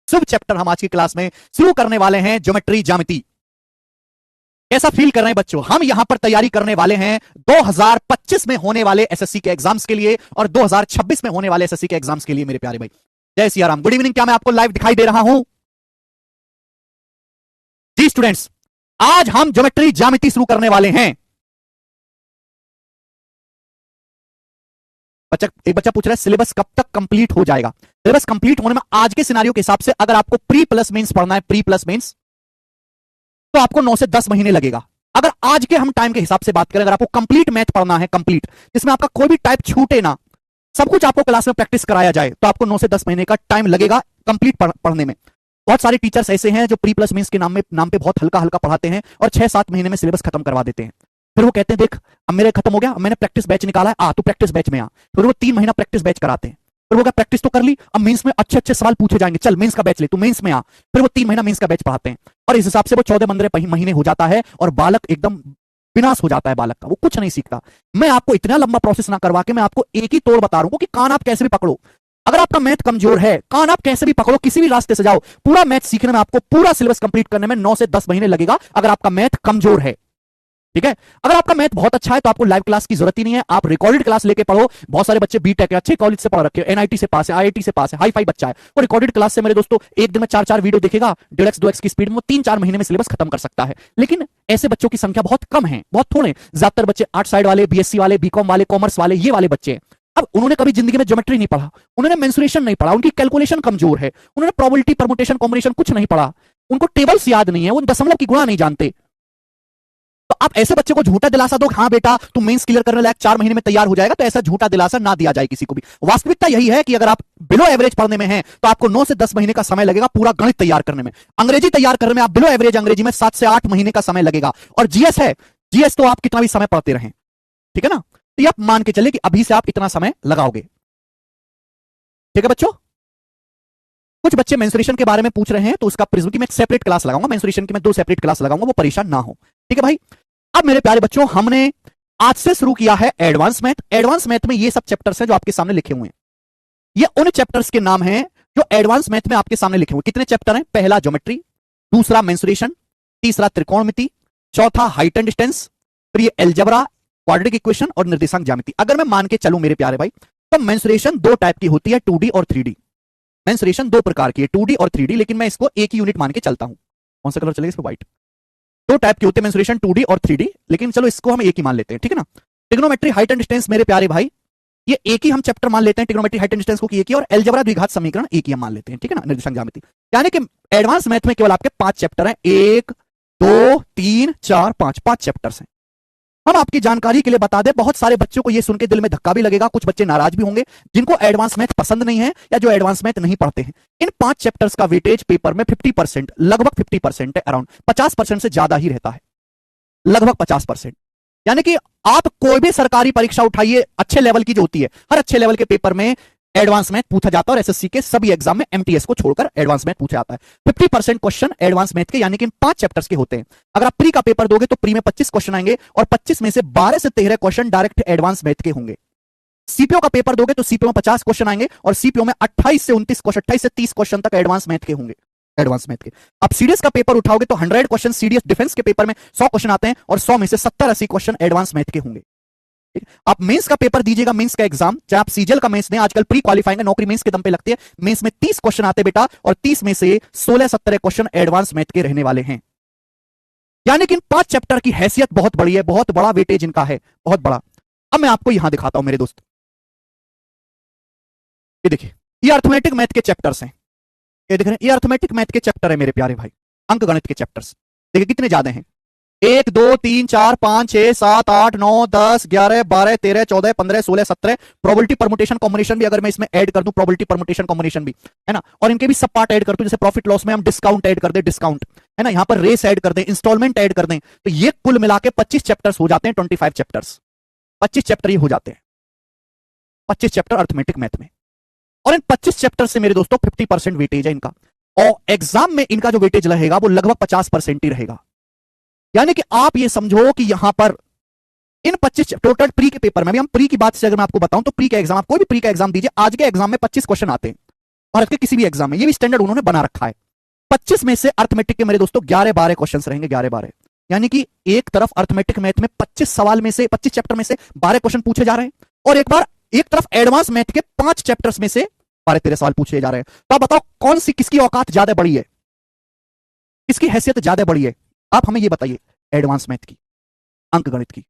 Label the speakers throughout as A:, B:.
A: शुभ chapter हम आज की क्लास में शुरू करने वाले हैं, ज्योमेट्री ज्यामिति। कैसा फील कर रहे हैं बच्चों? हम यहां पर तैयारी करने वाले हैं 2025 में होने वाले एसएससी के एग्जाम्स के लिए और 2026 में होने वाले एसएससी के एग्जाम्स के लिए मेरे प्यारे भाई। जय सिया राम। Good evening. क्या मैं आपको लाइव दिखाई दे रहा हूं? जी स्टूडेंट्स, आज हम ज्योमेट्री ज्यामिति शुरू करने वाले हैं। एक बच्चा पूछ रहा है सिलेबस कब तक कंप्लीट हो जाएगा? सिलेबस कंप्लीट होने में आज के सिनेरियो के हिसाब से अगर आपको प्री प्लस मेंस पढ़ना है, प्री प्लस मेंस, तो आपको 9 से 10 महीने लगेगा। अगर आज के हम टाइम के हिसाब से बात करें, अगर आपको कंप्लीट मैथ पढ़ना है, कंप्लीट जिसमें आपका कोई भी टाइप छूटे ना, सब कुछ आपको क्लास में प्रैक्टिस कराया जाए, तो आपको 9 से 10 महीने का टाइम लगेगा कंप्लीट पढ़ने में। बहुत सारे टीचर्स ऐसे हैं जो प्री प्लस मेंस के नाम पे बहुत हल्का हल्का पढ़ाते हैं और 6-7 महीने में सिलेबस खत्म करवा देते हैं। फिर वो कहते हैं देख अब मेरे खत्म हो गया, मैंने प्रैक्टिस बैच निकाला है, आ तू प्रैक्टिस बैच में आ। फिर वो 3 महीना प्रैक्टिस बैच कराते हैं। फिर वो क्या प्रैक्टिस तो कर ली, अब मेंस में अच्छे अच्छे सवाल पूछे जाएंगे, चल मेंस का बैच ले, तू मेंस में आ। फिर वो 3 महीना मेंस का बैच पढ़ाते हैं और इस हिसाब से वो 14-15 महीने हो जाता है और बालक एकदम विनाश हो जाता है बालक का, वो कुछ नहीं सीखता। मैं आपको इतना लंबा प्रोसेस ना करवा के मैं आपको एक ही तोड़ बता रहा हूं कि कान आप कैसे भी पकड़ो। अगर आपका मैथ कमजोर है, कान आप कैसे भी पकड़ो, किसी भी रास्ते से जाओ, पूरा मैथ सीखने में आपको पूरा सिलेबस कंप्लीट करने में 9 से 10 महीने लगेगा अगर आपका मैथ कमजोर है। ठीक है? अगर आपका मैथ बहुत अच्छा है तो आपको लाइव क्लास की जरूरत ही नहीं है, आप रिकॉर्डेड क्लास लेके पढ़ो। बहुत सारे बच्चे बीटेक अच्छे कॉलेज से पढ़ रखे हैं, एनआईटी से पास है, आईआईटी से पास है, हाई फाई बच्चा है, वो रिकॉर्डेड क्लास से मेरे दोस्तों एक दिन में 4-4 वीडियो देखेगा 1.5x 2x की स्पीड में, वो 3-4 महीने में सिलेबस खत्म कर सकता है। लेकिन ऐसे बच्चों की संख्या बहुत कम है, बहुत थोड़े। ज्यादातर बच्चे आर्ट साइड वाले, बीएससी वाले, बीकॉम वाले, कॉमर्स वाले, ये वाले बच्चे। अब उन्होंने कभी जिंदगी में ज्योमेट्री नहीं पढ़ा, उन्होंने मेंसुरेशन नहीं पढ़ा, उनकी कैलकुलेशन कमजोर है, उन्होंने प्रोबेबिलिटी, परमुटेशन, कॉम्बिनेशन कुछ नहीं पढ़ा, उनको टेबल्स याद नहीं है, वो दशमलव की गुणा नहीं जानते। तो आप ऐसे बच्चे को झूठा दिलासा दो, हाँ बेटा तुम मेंस क्लियर करने लायक 4 महीने में तैयार हो जाएगा, तो ऐसा झूठा दिलासा ना दिया जाए किसी को भी। वास्तविकता यही है कि अगर आप बिलो एवरेज पढ़ने में हैं तो आपको 9 से 10 महीने का समय लगेगा पूरा गणित तैयार करने में। अंग्रेजी तैयार करने में आप बिलो एवरेज अंग्रेजी में 7 से 8 महीने का समय लगेगा। और जीएस है, जीएस तो आप कितना भी समय पढ़ते रहें, ठीक है ना, तो ये आप मान के चले कि अभी से आप इतना समय लगाओगे। ठीक है बच्चों? कुछ बच्चे मेंसुरेशन के बारे में पूछ रहे हैं तो उसका प्रिज्म की मैं सेपरेट क्लास लगाऊंगा, मेंसुरेशन की मैं 2 सेपरेट क्लास लगाऊंगा, वो परेशान ना हो। ठीक है भाई? अब मेरे प्यारे बच्चों, हमने आज से शुरू किया है एडवांस मैथ। एडवांस मैथ में ये सब चैप्टर्स हैं जो आपके सामने लिखे हुए हैं, ये उन चैप्टर्स के नाम हैं जो एडवांस मैथ में आपके सामने लिखे हुए। कितने चैप्टर हैं? पहला ज्योमेट्री, दूसरा मेंसुरेशन, तीसरा त्रिकोणमिति, चौथा हाइट एंड डिस्टेंस, फिर ये अलजेब्रा, क्वाड्रेटिक इक्वेशन और निर्देशांक ज्यामिति। अगर मैं मान के चलूं मेरे प्यारे भाई, तो मेंसुरेशन 2 टाइप की होती है, 2D और 3D। मेंसुरेशन 2 प्रकार की है, 2D और 3D, लेकिन मैं इसको एक ही यूनिट मान के चलता हूं। कौन सा कलर चलेगा इसमें? व्हाइट। 2 टाइप के होते हैं मेंसुरेशन, 2D और 3D, लेकिन चलो इसको हम एक ही मान लेते हैं, ठीक है ना। ट्रिग्नोमेट्री, हाइट एंड डिस्टेंस मेरे प्यारे भाई, ये एक ही हम चैप्टर मान लेते हैं, ट्रिग्नोमेट्री, हाइट एंड डिस्टेंस को एक ही, और अलजेब्रा, द्विघात समीकरण एक ही हम मान लेते हैं, ठीक है ना, निर्देशांक ज्यामिति। यानी कि एडवांस मैथ में केवल आपके 5 चैप्टर हैं, 1 2 3 4 5 चैप्टर्स हैं। हम आपकी जानकारी के लिए बता दें, बहुत सारे बच्चों को यह सुन के दिल में धक्का भी लगेगा, कुछ बच्चे नाराज भी होंगे जिनको एडवांस मैथ पसंद नहीं है या जो एडवांस मैथ नहीं पढ़ते हैं। इन 5 चैप्टर्स का वेटेज पेपर में 50%, लगभग 50% है, अराउंड 50% से ज्यादा ही रहता है, लगभग 50%। यानी कि आप कोई भी सरकारी परीक्षा उठाइए अच्छे लेवल की जो होती है, हर अच्छे लेवल के पेपर में एडवांस मैथ पूछा जाता है और एसएससी के सभी एग्जाम में एमटीएस को छोड़कर एडवांस मैथ पूछा जाता है। 50% क्वेश्चन एडवांस मैथ के, यानी कि इन 5 चैप्टर्स के होते हैं। अगर आप प्री का पेपर दोगे तो प्री में 25 क्वेश्चन आएंगे और 25 में से 12 से 13 क्वेश्चन डायरेक्ट एडवांस मैथ के होंगे। सीपीओ का पेपर दोगे तो सीपीओ में 50 क्वेश्चन आएंगे और सीपीओ में 28 से 29 क्वेश्चन, 28 से 30 क्वेश्चन तक एडवांस मैथ के होंगे, एडवांस मैथ के। अब सीडीएस का पेपर उठाओगे तो 100 क्वेश्चन, सीडीएस डिफेंस के पेपर में 100 क्वेश्चन आते हैं और 100 में से 70-80 क्वेश्चन एडवांस मैथ के होंगे। आप मेंस का पेपर दीजिएगा, मेंस का एग्जाम, चाहे आप सीजीएल का मेंस दें, आजकल प्री क्वालिफाइंग नौकरी मेंस के दम पे लगती है। मेंस में 30 क्वेश्चन आते बेटा और 30 में से 16-17 क्वेश्चन एडवांस मैथ के रहने वाले हैं। यानी कि इन 5 चैप्टर की हैसियत बहुत बड़ी है, बहुत बड़ा वेटेज इनका है, बहुत बड़ा। अब मैं आपको यहां दिखाता हूं मेरे दोस्त, ये देखिए, ये अर्थमेटिक मैथ के चैप्टर्स हैं, ये देख रहे हैं, ये अर्थमेटिक मैथ के चैप्टर है मेरे प्यारे भाई, अंक गणित के चैप्टर्स। देखिए कितने ज्यादा हैं, 1 2 3 4 5 6 7 8 9 10 11 12 13 14 15 16 17। प्रोबेबिलिटी, परमुटेशन, कॉम्बिनेशन भी अगर मैं इसमें ऐड कर दूं, प्रोबेबिलिटी, परमुटेशन, कॉम्बिनेशन भी है ना, और इनके भी सब पार्ट ऐड कर दूं, जैसे प्रॉफिट लॉस में हम डिस्काउंट ऐड कर दें, डिस्काउंट है ना, यहां पर रेस ऐड कर दें, इंस्टॉलमेंट ऐड कर दें, तो ये कुल मिला के 25 चैप्टर्स हो जाते हैं, 25 चैप्टर्स, 25 चैप्टर ये हो जाते हैं, 25 चैप्टर अर्थमेटिक मैथ में। और इन 25 चैप्टर से मेरे दोस्तों 50% वेटेज है इनका, और एग्जाम में इनका जो वेटेज रहेगा वो लगभग 50% ही रहेगा। यानी कि आप ये समझो कि यहां पर इन 25 टोटल प्री के पेपर में, भी हम प्री की बात से अगर मैं आपको बताऊं तो प्री का एग्जाम, आप कोई भी प्री का एग्जाम दीजिए, आज के एग्जाम में 25 क्वेश्चन आते हैं, भारत के किसी भी एग्जाम में, ये भी स्टैंडर्ड उन्होंने बना रखा है। 25 में से अर्थमेटिक के मेरे दोस्तों 11-12 क्वेश्चन रहेंगे, 11-12, यानी कि एक तरफ अर्थमेटिक मैथ में 25 सवाल में से 25 चैप्टर में से 12 क्वेश्चन पूछे जा रहे हैं, और एक तरफ एडवांस मैथ के 5 चैप्टर्स में से 12-13 सवाल पूछे जा रहे हैं। तो आप बताओ कौन सी, किसकी औकात ज्यादा बड़ी है, किसकी हैसियत ज्यादा बड़ी है? आप हमें ये बताइए, एडवांस मैथ की, अंकगणित की,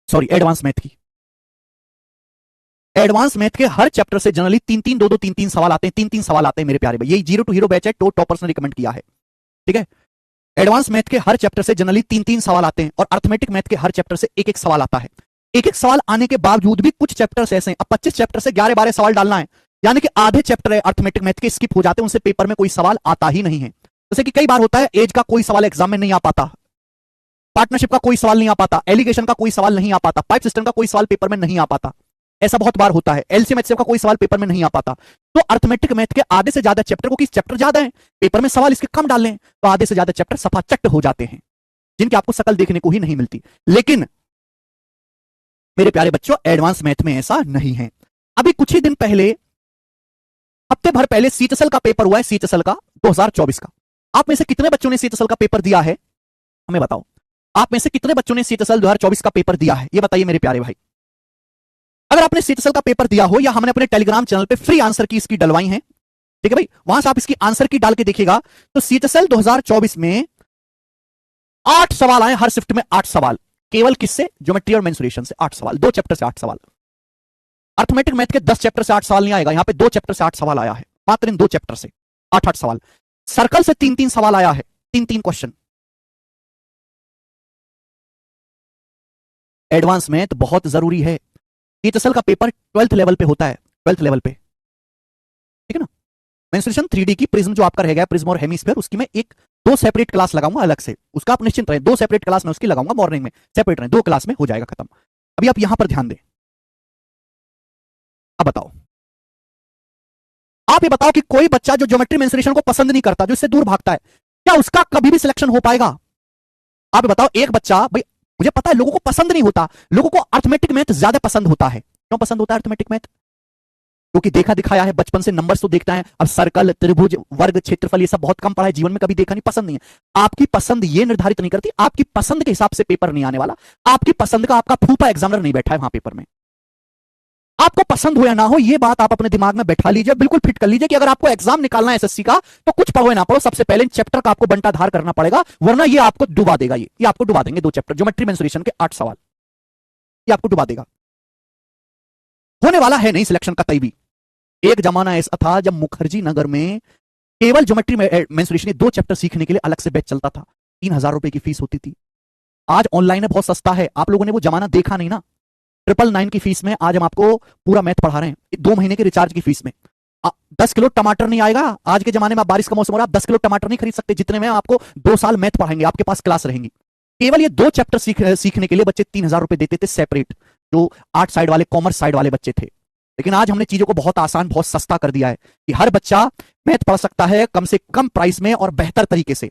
A: सॉरी एडवांस मैथ की। एडवांस मैथ के हर चैप्टर से जनरली 3-3, 2-2, 3-3 सवाल आते हैं, 3-3 सवाल आते हैं मेरे प्यारे भाई। यही जीरो टू हीरो बैच है, टॉपर्स ने रिकमेंड किया है, ठीक है। एडवांस मैथ के हर चैप्टर से जनरली 3-3 सवाल आते हैं, और अर्थमेटिक मैथ के हर चैप्टर से एक एक सवाल आता है। एक एक सवाल आने के बावजूद भी कुछ चैप्टर्स ऐसे हैं, अब 25 चैप्टर से 11-12 सवाल डालना है, यानी कि आधे चैप्टर है अर्थमेटिक मैथ के स्किप हो जाते हैं, उनसे पेपर में कोई सवाल आता ही नहीं है। जैसे कि कई बार होता है एज का कोई सवाल एग्जाम में नहीं आ पाता, पार्टनरशिप का कोई सवाल नहीं आ पाता, एलिगेशन का कोई सवाल नहीं आ पाता, पाइप सिस्टम का कोई सवाल पेपर में नहीं आ पाता, ऐसा बहुत बार होता है। एलसीएम एचसीएफ का कोई सवाल पेपर में नहीं आ पाता। तो अर्थमेटिक मैथ के आधे से ज्यादा चैप्टर को, चैप्टर ज्यादा है, पेपर में सवाल इसके कम डालने, तो आधे से ज्यादा चैप्टर सफा चट हो जाते हैं, जिनकी आपको शकल देखने को ही नहीं मिलती। लेकिन मेरे प्यारे बच्चों, एडवांस मैथ में ऐसा नहीं है। अभी कुछ ही दिन पहले, हफ्ते भर पहले सीएचएसएल का पेपर हुआ है, सीएचएसएल का 2024 का। आप में से कितने बच्चों ने सीएचएसएल का पेपर दिया है, हमें बताओ। आप में से कितने बच्चों ने सीएचएसएल 2024 का पेपर दिया है, ये बताइए मेरे प्यारे भाई। अगर आपने सीएचएसएल का पेपर दिया हो, या हमने अपने टेलीग्राम चैनल पे फ्री आंसर की इसकी डलवाई है, ठीक है भाई, वहां से आप इसकी आंसर की डाल के देखिएगा, तो सीएचएसएल 2024 में 8 सवाल आए, हर शिफ्ट में 8 सवाल, केवल किससे? ज्योमेट्री और मेंसुरेशन से 8 सवाल, 2 चैप्टर से 8 सवाल। अर्थमेटिक मैथ के 10 चैप्टर से 8 सवाल नहीं आएगा, यहां पे 2 चैप्टर से 8 सवाल आया है, मात्र इन 2 चैप्टर से 8-8 सवाल। सर्कल से 3-3 सवाल आया है, 3-3 क्वेश्चन। एडवांस मैथ बहुत जरूरी है। सीएचएसएल का पेपर 12th लेवल पे होता है, 12th लेवल पे, ठीक है ना। मेंसुरेशन 3D की प्रिज्म जो आपका रह गया, प्रिज्म और हेमिस्फीयर, उसकी मैं 2 सेपरेट क्लास लगाऊंगा अलग से, उसका आप निश्चिंत रहे, 2 सेपरेट क्लास में उसकी लगाऊंगा, मॉर्निंग में सेपरेट रहे, 2 क्लास में हो जाएगा खत्म। अभी आप यहां पर ध्यान दें। अब बताओ, आप ये बताओ कि कोई बच्चा जो ज्योमेट्री मेंसुरेशन को पसंद नहीं करता, जो इससे दूर भागता है, क्या उसका कभी भी सिलेक्शन हो पाएगा? आप बताओ, एक बच्चा, भाई मुझे पता है लोगों को पसंद नहीं होता, लोगों को अर्थमेटिक मैथ ज्यादा पसंद होता है। क्यों पसंद होता है अर्थमेटिक मैथ? क्योंकि देखा दिखाया है, बचपन से नंबर्स तो देखता है, अब सर्कल, त्रिभुज, वर्ग, क्षेत्रफल ये सब बहुत कम पढ़ा है, जीवन में कभी देखा नहीं, पसंद नहीं है। आपकी पसंद ये निर्धारित नहीं करती, आपकी पसंद के हिसाब से पेपर नहीं आने वाला, आपकी पसंद का आपका फूफा एग्जामिनर नहीं बैठा है वहां पेपर में। आपको पसंद हो या ना हो, ये बात आप अपने दिमाग में बैठा लीजिए, बिल्कुल फिट कर लीजिए कि अगर आपको एग्जाम निकालना है एसएससी का, तो कुछ पढ़ो या ना पढ़ो, सबसे पहले इन चैप्टर का आपको बंटाधार करना पड़ेगा, वरना ये आपको डुबा देगा। ये आपको डुबा देंगे 2 चैप्टर, ज्योमेट्री मेंसुरेशन के 8 सवाल, ये आपको डुबा देगा। होने वाला है नहीं सिलेक्शन कतई भी। एक जमाना ऐसा था जब मुखर्जी नगर में केवल ज्योमेट्री मेंसुरेशन के 2 चैप्टर सीखने के लिए अलग से बैच चलता था, 3000 रुपए की फीस होती थी। आज ऑनलाइन है, बहुत सस्ता है, आप लोगों ने वो जमाना देखा नहीं ना। 999 की फीस में आज हम आपको पूरा मैथ पढ़ा रहे हैं, 2 महीने के रिचार्ज की फीस में। 10 किलो टमाटर नहीं आएगा आज के जमाने में, आप बारिश का मौसम हो रहा है, आप 10 किलो टमाटर नहीं खरीद सकते, जितने में आपको 2 साल मैथ पढ़ाएंगे, आपके पास क्लास रहेंगी। केवल ये 2 चैप्टर सीखने के लिए बच्चे 3000 रुपए देते थे सेपरेट, जो 8 साइड वाले, कॉमर्स साइड वाले बच्चे थे। लेकिन आज हमने चीजों को बहुत आसान, बहुत सस्ता कर दिया है कि हर बच्चा मैथ पढ़ सकता है कम से कम प्राइस में और बेहतर तरीके से।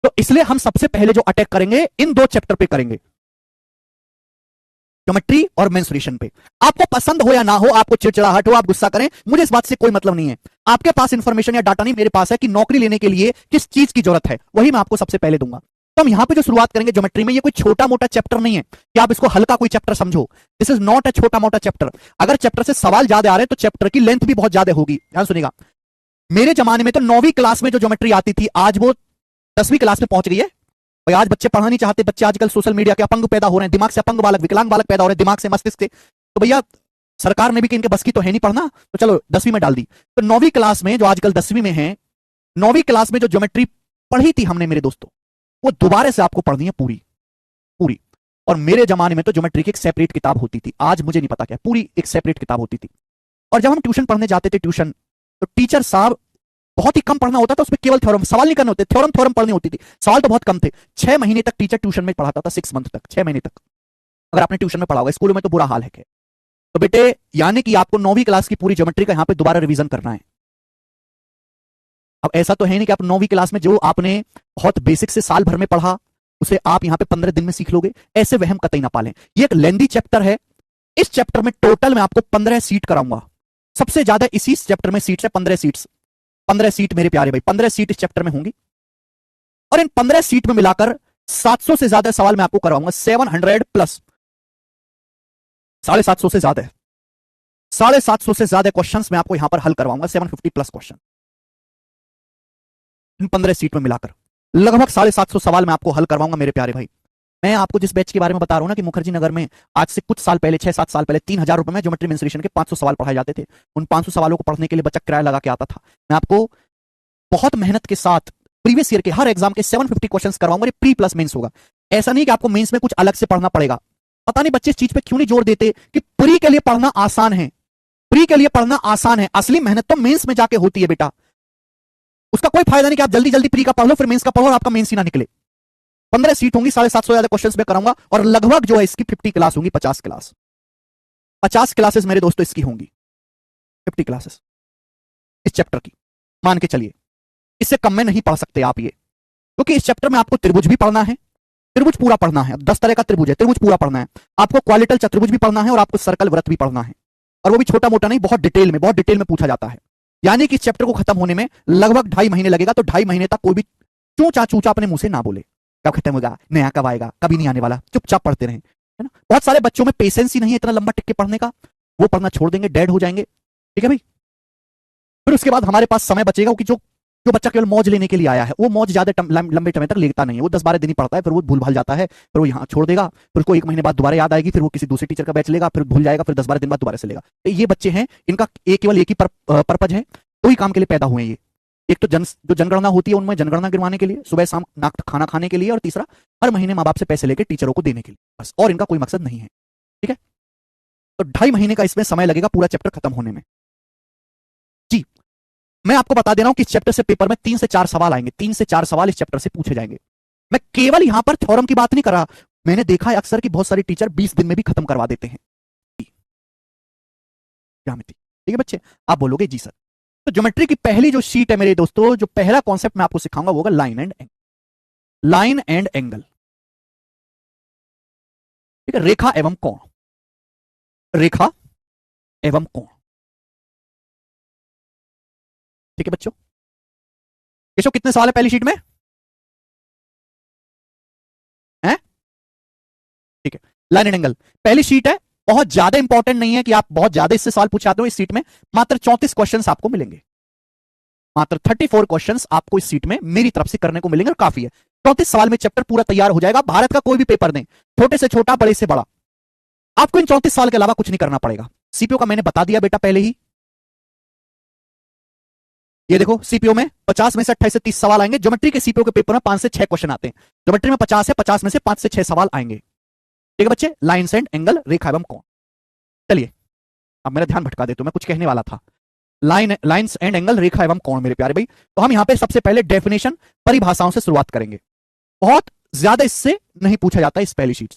A: तो इसलिए हम सबसे पहले जो अटैक करेंगे इन 2 चैप्टर पे करेंगे, ज्योमेट्री और मेंसुरेशन पे। आपको पसंद हो या ना हो, आपको चिड़चिड़ाहट हो, आप गुस्सा करें, मुझे इस बात से कोई मतलब नहीं है। आपके पास इंफॉर्मेशन या डाटा नहीं, मेरे पास है कि नौकरी लेने के लिए किस चीज की जरूरत है, वही मैं आपको सबसे पहले दूंगा। तो हम यहां पे जो शुरुआत करेंगे ज्योमेट्री में, ये कोई छोटा मोटा चैप्टर नहीं है कि आप इसको हल्का कोई चैप्टर समझो। दिस इज नॉट अ छोटा मोटा चैप्टर। अगर चैप्टर से सवाल ज्यादा आ रहे हैं तो चैप्टर की लेंथ भी बहुत ज्यादा होगी। ध्यान सुनिएगा, मेरे जमाने में तो 9वीं क्लास में जो ज्योमेट्री आती थी, आज वो 10वीं क्लास में पहुंच गई है। भाई आज बच्चे पढ़ना नहीं चाहते, बच्चे आजकल सोशल मीडिया के अपंग पैदा हो रहे हैं, दिमाग से अपंग बालक, विकलांग बालक पैदा हो रहे हैं, दिमाग से, मस्तिष्क से। तो भैया सरकार ने भी कि इनके बस की तो है नहीं पढ़ना, तो चलो 10वीं में डाल दी। तो 9वीं क्लास में, जो आजकल 10वीं में है, 9वीं क्लास में जो ज्योमेट्री पढ़ी थी हमने मेरे दोस्तों, वो दोबारा से आपको पढ़नी है पूरी पूरी। और मेरे जमाने में तो ज्योमेट्री की एक सेपरेट किताब होती थी, आज मुझे नहीं पता क्या, पूरी एक सेपरेट किताब होती थी। और जब हम ट्यूशन पढ़ने जाते थे, ट्यूशन, तो टीचर साहब बहुत ही कम पढ़ना होता था, उसमें केवल थ्योरम, सवाल नहीं करने होते, थ्योरम पढ़नी होती थी, सवाल तो बहुत कम थे। 6 महीने तक टीचर ट्यूशन में पढ़ाता था, 6 मंथ तक, 6 महीने तक। अगर आपने ट्यूशन में पढ़ा होगा, स्कूलों में तो बुरा हाल है। तो बेटे, यानी कि आपको 9वीं क्लास की पूरी ज्योमेट्री का यहां पे दोबारा रिवीजन करना है। अब ऐसा तो है नहीं कि आप 9वीं क्लास में जो आपने बहुत बेसिक से साल भर में पढ़ा, उसे आप यहां पे 15 दिन में सीख लोगे, ऐसे वहम कतई ना पालें। ये एक लेंदी चैप्टर है, इस चैप्टर में टोटल मैं आपको 15 सीट कराऊंगा। सबसे ज्यादा इसी चैप्टर में सीट्स है, 15 सीट्स। 15 सीट मेरे प्यारे भाई, 15 सीट इस चैप्टर में होंगी। और इन 15 सीट में मिलाकर 700 से ज्यादा सवाल मैं आपको करवाऊंगा। 700 प्लस, 750 से ज्यादा, 750 से ज्यादा क्वेश्चंस मैं आपको यहां पर हल करवाऊंगा। 750 प्लस क्वेश्चन इन 15 सीट में मिलाकर लगभग 750 सवाल मैं आपको हल करवाऊंगा मेरे प्यारे भाई। मैं आपको जिस बैच के बारे में बता रहा हूं ना कि मुखर्जी नगर में आज से कुछ साल पहले, 6-7 साल पहले 3000 रुपए में ज्योमेट्री मेंसुरेशन के 500 सवाल पढ़ाए जाते थे। उन 500 सवालों को पढ़ने के लिए बच्चा किराया लगा के आता था। मैं आपको बहुत मेहनत के साथ प्रीवियस ईयर के हर एग्जाम के 750 क्वेश्चंस करवाऊंगा। ये प्री प्लस मेंस होगा। ऐसा नहीं कि आपको मेंस में कुछ अलग से पढ़ना पड़ेगा। पता नहीं बच्चे इस चीज पे क्यों नहीं जोर देते कि प्री के लिए पढ़ना आसान है। प्री के लिए पढ़ना आसान है, असली मेहनत तो मेंस में जाके होती है बेटा। उसका कोई फायदा नहीं कि आप जल्दी जल्दी प्री का पढ़ लो फिर मेंस का पढ़ो और आपका मेंस ही ना निकले। 15 सीट होंगी, 750 ज्यादा क्वेश्चंस में कराऊंगा और लगभग जो है इसकी 50 क्लास होंगी। 50 क्लास, 50 क्लासेस मेरे दोस्तों इसकी होंगी। 50 क्लासेस इस चैप्टर की मान के चलिए, इससे कम में नहीं पढ़ सकते आप ये, क्योंकि इस चैप्टर में आपको त्रिभुज भी पढ़ना है, त्रिभुज पूरा पढ़ना है। 10 तरह का त्रिभुज है, त्रिभुज पूरा पढ़ना है आपको। क्वालिटल चतुर्भुज भी पढ़ना है और आपको सर्कल वृत्त भी पढ़ना है, और वो भी छोटा मोटा नहीं, बहुत डिटेल में, बहुत डिटेल में पूछा जाता है। यानी कि इस चैप्टर को खत्म होने में लगभग 2.5 महीने लगेगा। तो 2.5 महीने तक कोई भी चूचा चूचा अपने मुंह से ना बोले कब खत्म होगा, नया कब आएगा, कभी नहीं आने वाला, चुपचाप पढ़ते रहें, है ना। बहुत सारे बच्चों में पेशेंस ही नहीं है इतना लंबा टिक के पढ़ने का, वो पढ़ना छोड़ देंगे, डेड हो जाएंगे। ठीक है भाई। फिर उसके बाद हमारे पास समय बचेगा कि जो जो बच्चा केवल मौज लेने के लिए आया है, वो मौज ज्यादा लंबे समय तक लेता नहीं है। वो 10-12 दिन ही पढ़ता है, फिर वो भूल भाल जाता है, फिर वो यहाँ छोड़ देगा, फिर उसको 1 महीने बाद दोबारा याद आएगी, फिर वो किसी दूसरे टीचर का बैच लेगा, फिर भूल जाएगा, फिर 10-12 दिन बाद दोबारा से लेगा। तो ये बच्चे हैं, इनका केवल एक ही पर्पज है, दो ही काम के लिए पैदा हुए हैं ये। एक तो जो जनगणना होती है उनमें जनगणना गिरवाने के लिए, सुबह शाम खाना खाने के लिए, और तीसरा हर महीने माँ बाप से पैसे लेकर टीचरों को देने के लिए, बस। और इनका कोई मकसद नहीं है। ठीक है। तो 2.5 महीने का इसमें समय लगेगा पूरा चैप्टर खत्म होने में। जी, मैं आपको बता दे रहा हूं कि इस चैप्टर से पेपर में 3 से 4 सवाल आएंगे। 3 से 4 सवाल इस चैप्टर से पूछे जाएंगे। मैं केवल यहां पर थ्योरम की बात नहीं कर रहा, मैंने देखा है अक्सर कि बहुत सारे टीचर 20 दिन में भी खत्म करवा देते हैं। ठीक है बच्चे, आप बोलोगे जी सर। तो ज्योमेट्री की पहली जो शीट है मेरे दोस्तों, जो पहला कॉन्सेप्ट मैं आपको सिखाऊंगा वो होगा line and angle. Line and angle, ठीक है, रेखा एवं कोण, रेखा एवं कोण। ठीक है बच्चों, केशव कितने सवाल है पहली शीट में? हैं? ठीक है, लाइन एंड एंगल पहली शीट है। बहुत ज्यादा इंपॉर्टेंट नहीं है कि आप बहुत ज्यादा इससे सवाल पूछाते हो। इस सीट में मात्र 34 क्वेश्चंस आपको मिलेंगे, मात्र 34 क्वेश्चंस आपको इस सीट में मेरी तरफ से करने को मिलेंगे और काफी है। 34 सवाल में चैप्टर पूरा तैयार हो जाएगा। भारत का कोई भी पेपर दें, छोटे से छोटा, बड़े से बड़ा, आपको इन 34 सवाल के अलावा कुछ नहीं करना पड़ेगा। सीपीओ का मैंने बता दिया बेटा पहले ही। ये देखो, सीपीओ में 50 में से 28 से 30 सवाल आएंगे। ज्योमेट्री के सीपीओ के पेपर में 5 से 6 क्वेश्चन आते हैं। ज्योमेट्री में 50 है, 50 में से 5 से 6 सवाल आएंगे। ठीक है बच्चे, लाइन्स एंड एंगल, रेखा एवं कोण। चलिए, अब मेरा ध्यान भटका देते, मैं कुछ कहने वाला था। लाइन्स एंड एंगल, रेखा एवं कोण मेरे प्यारे भाई। तो हम यहां पे सबसे पहले डेफिनेशन, परिभाषाओं से शुरुआत करेंगे। बहुत ज्यादा इससे नहीं पूछा जाता इस पहली शीट।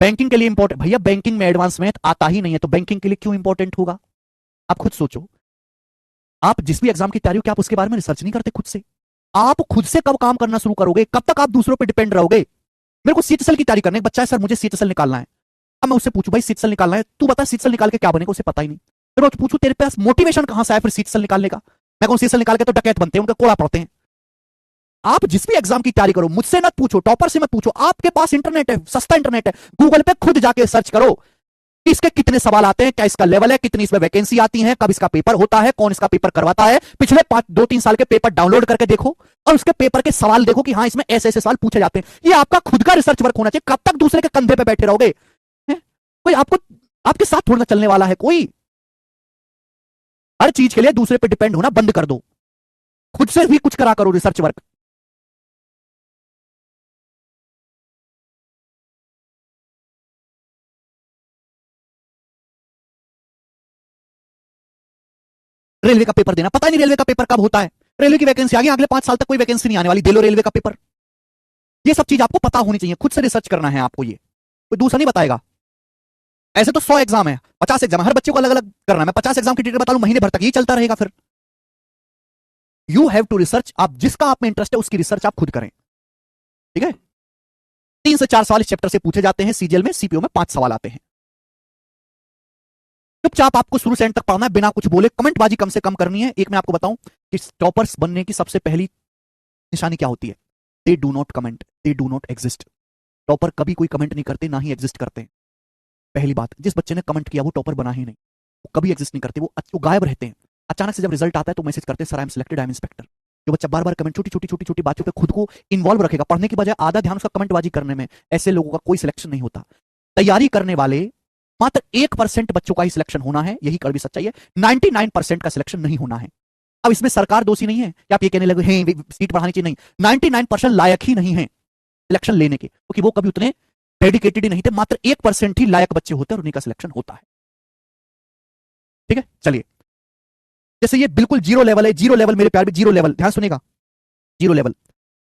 A: बैंकिंग के लिए इंपॉर्टेंट, भैया बैंकिंग में एडवांस मैथ आता ही नहीं है तो बैंकिंग के लिए क्यों इंपॉर्टेंट होगा? आप खुद सोचो। आप जिस भी एग्जाम की तैयारी हो, क्या आप उसके बारे में रिसर्च नहीं करते खुद से? आप खुद से कब काम करना शुरू करोगे? कब तक आप दूसरों पर डिपेंड रहोगे? मेरे को सीएचएसएल की तैयारी करने, बच्चा है सर मुझे सीएचएसएल निकालना है। अब मैं उससे पूछूं भाई सीएचएसएल निकालना है, तू बता सीएचएसएल निकाल के क्या बनेगा? उसे पता ही नहीं। फिर मैं पूछूं तेरे पास मोटिवेशन कहां से आया फिर सीएचएसएल निकालने का? मैं कौन सीएचएसएल निकाल के तो डकैत बनते हैं, उनका कोड़ा पड़ते हैं। आप जिस भी एग्जाम की तैयारी करो, मुझसे मत पूछो, टॉपर से मत पूछो। आपके पास इंटरनेट है, सस्ता इंटरनेट है, गूगल पे खुद जाके सर्च करो इसके कितने सवाल आते हैं, क्या इसका लेवल है, कितनी इसमें वैकेंसी आती है, कब इसका पेपर होता है, कौन इसका पेपर करवाता है। पिछले 2-3 साल के पेपर डाउनलोड करके देखो और उसके पेपर के सवाल देखो कि हाँ इसमें ऐसे ऐसे सवाल पूछे जाते हैं। ये आपका खुद का रिसर्च वर्क होना चाहिए। कब तक दूसरे के कंधे पे बैठे रहोगे? कोई आपको आपके साथ थोड़ा चलने वाला है कोई? हर चीज के लिए दूसरे पे डिपेंड होना बंद कर दो, खुद से भी कुछ करा करो रिसर्च वर्क। रेलवे का पेपर देना, पता नहीं रेलवे का पेपर कब होता है, रेलवे की वैकेंसी आ गई, अगले 5 साल तक कोई वैकेंसी नहीं आने वाली, दे लो रेलवे का पेपर। ये सब चीज आपको पता होनी चाहिए, खुद से रिसर्च करना है आपको, ये कोई दूसरा नहीं बताएगा। ऐसे तो 100 एग्जाम है, 50 एग्जाम है, हर बच्चे को अलग अलग करना है। मैं 50 एग्जाम की डिटेल बता लूं, महीने भर तक ये चलता रहेगा। फिर यू हैव टू रिसर्च, आप जिसका आप में इंटरेस्ट है उसकी रिसर्च आप खुद करें। ठीक है, 3 से 4 सवाल इस चैप्टर से पूछे जाते हैं, सीजीएल में, सीपीओ में 5 सवाल आते हैं। चुपचाप आपको शुरू से एंड तक पढ़ना है, बिना कुछ बोले। कमेंटबाजी कम से कम करनी है। एक मैं आपको बताऊं कि टॉपर्स बनने की सबसे पहली निशानी क्या होती है? They do not comment, they do not exist. Topper कभी कोई कमेंट नहीं करते, ना ही एग्जिस्ट करते हैं। पहली बात, जिस बच्चे ने कमेंट किया वो टॉपर बना ही नहीं, वो कभी एग्जिस्ट नहीं करते, वो गायब रहते हैं। अचानक से जब रिजल्ट आता है तो मैसेज करते हैं, sir I am selected, I am inspector. जो बच्चा बार बार कमेंट, छोटी छोटी छोटी छोटी बातों पे खुद को इन्वॉल्व रखेगा, पढ़ने की बजाय आधा ध्यान उसका कमेंटबाजी करने में, ऐसे लोगों का कोई सिलेक्शन नहीं होता। तैयारी करने वाले मात्र 1% बच्चों का ही सिलेक्शन होना है, यही कड़वी सच्चाई है। 99% का सिलेक्शन नहीं होना है। अब इसमें सरकार दोषी नहीं है कि आप ये कहने लगे हैं सीट बढ़ानी चाहिए, नहीं, 99% लायक ही नहीं है सिलेक्शन लेने के, क्योंकि वो कभी उतने डेडिकेटेड ही नहीं थे। मात्र 1% ही लायक बच्चे होते हैं और उन्हीं का सिलेक्शन होता है। ठीक है, चलिए, जैसे ये बिल्कुल जीरो लेवल है, जीरो लेवल मेरे प्यार भी जीरो लेवल, ध्यान सुनेगा, जीरो लेवल,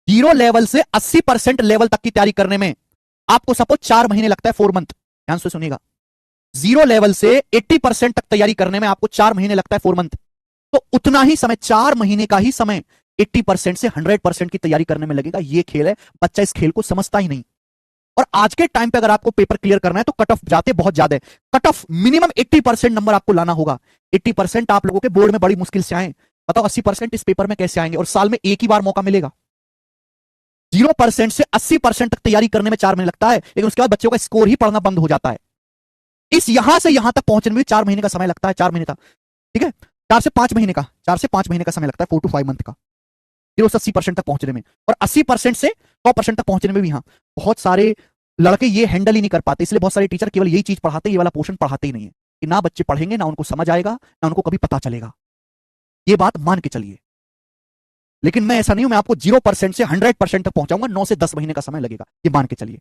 A: जीरो लेवल से 80% लेवल तक की तैयारी करने में आपको सपोज 4 महीने लगता है, 4 मंथ, ध्यान से सुनिएगा। जीरो लेवल से 80% तक तैयारी करने में आपको 4 महीने लगता है, 4 मंथ, तो उतना ही समय, 4 महीने का ही समय 80% से 100% की तैयारी करने में लगेगा। ये खेल है, बच्चा इस खेल को समझता ही नहीं। और आज के टाइम पे अगर आपको पेपर क्लियर करना है तो कट ऑफ जाते बहुत ज्यादा है। कट ऑफ मिनिमम 80% नंबर आपको लाना होगा। 80% आप लोगों के बोर्ड में बड़ी मुश्किल से आए, बताओ 80% इस पेपर में कैसे आएंगे? और साल में एक ही बार मौका मिलेगा। 0% से 80% तक तैयारी करने में 4 महीने लगता है, लेकिन उसके बाद बच्चों का स्कोर ही पढ़ना बंद हो जाता है। इस यहां से यहां तक पहुंचने में 4 महीने का समय लगता है, 4 महीने का, ठीक है, 4 से 5 महीने का, 4 से 5 महीने का समय लगता है, 4 to 5 मंथ का, 0 से 80% तक पहुंचने में। और 80% से 100% तक पहुंचने में भी यहां बहुत सारे लड़के ये हैंडल ही नहीं कर पाते, इसलिए बहुत सारे टीचर केवल यही चीज पढ़ाते हैं, ये वाला पोर्शन पढ़ाते ही नहीं है, कि ना बच्चे पढ़ेंगे, ना उनको समझ आएगा, ना उनको कभी पता चलेगा। ये बात मान के चलिए। लेकिन मैं ऐसा नहीं हूं, मैं आपको 0% से 100% तक पहुंचाऊंगा, 9 से 10 महीने का समय लगेगा, ये मान के चलिए।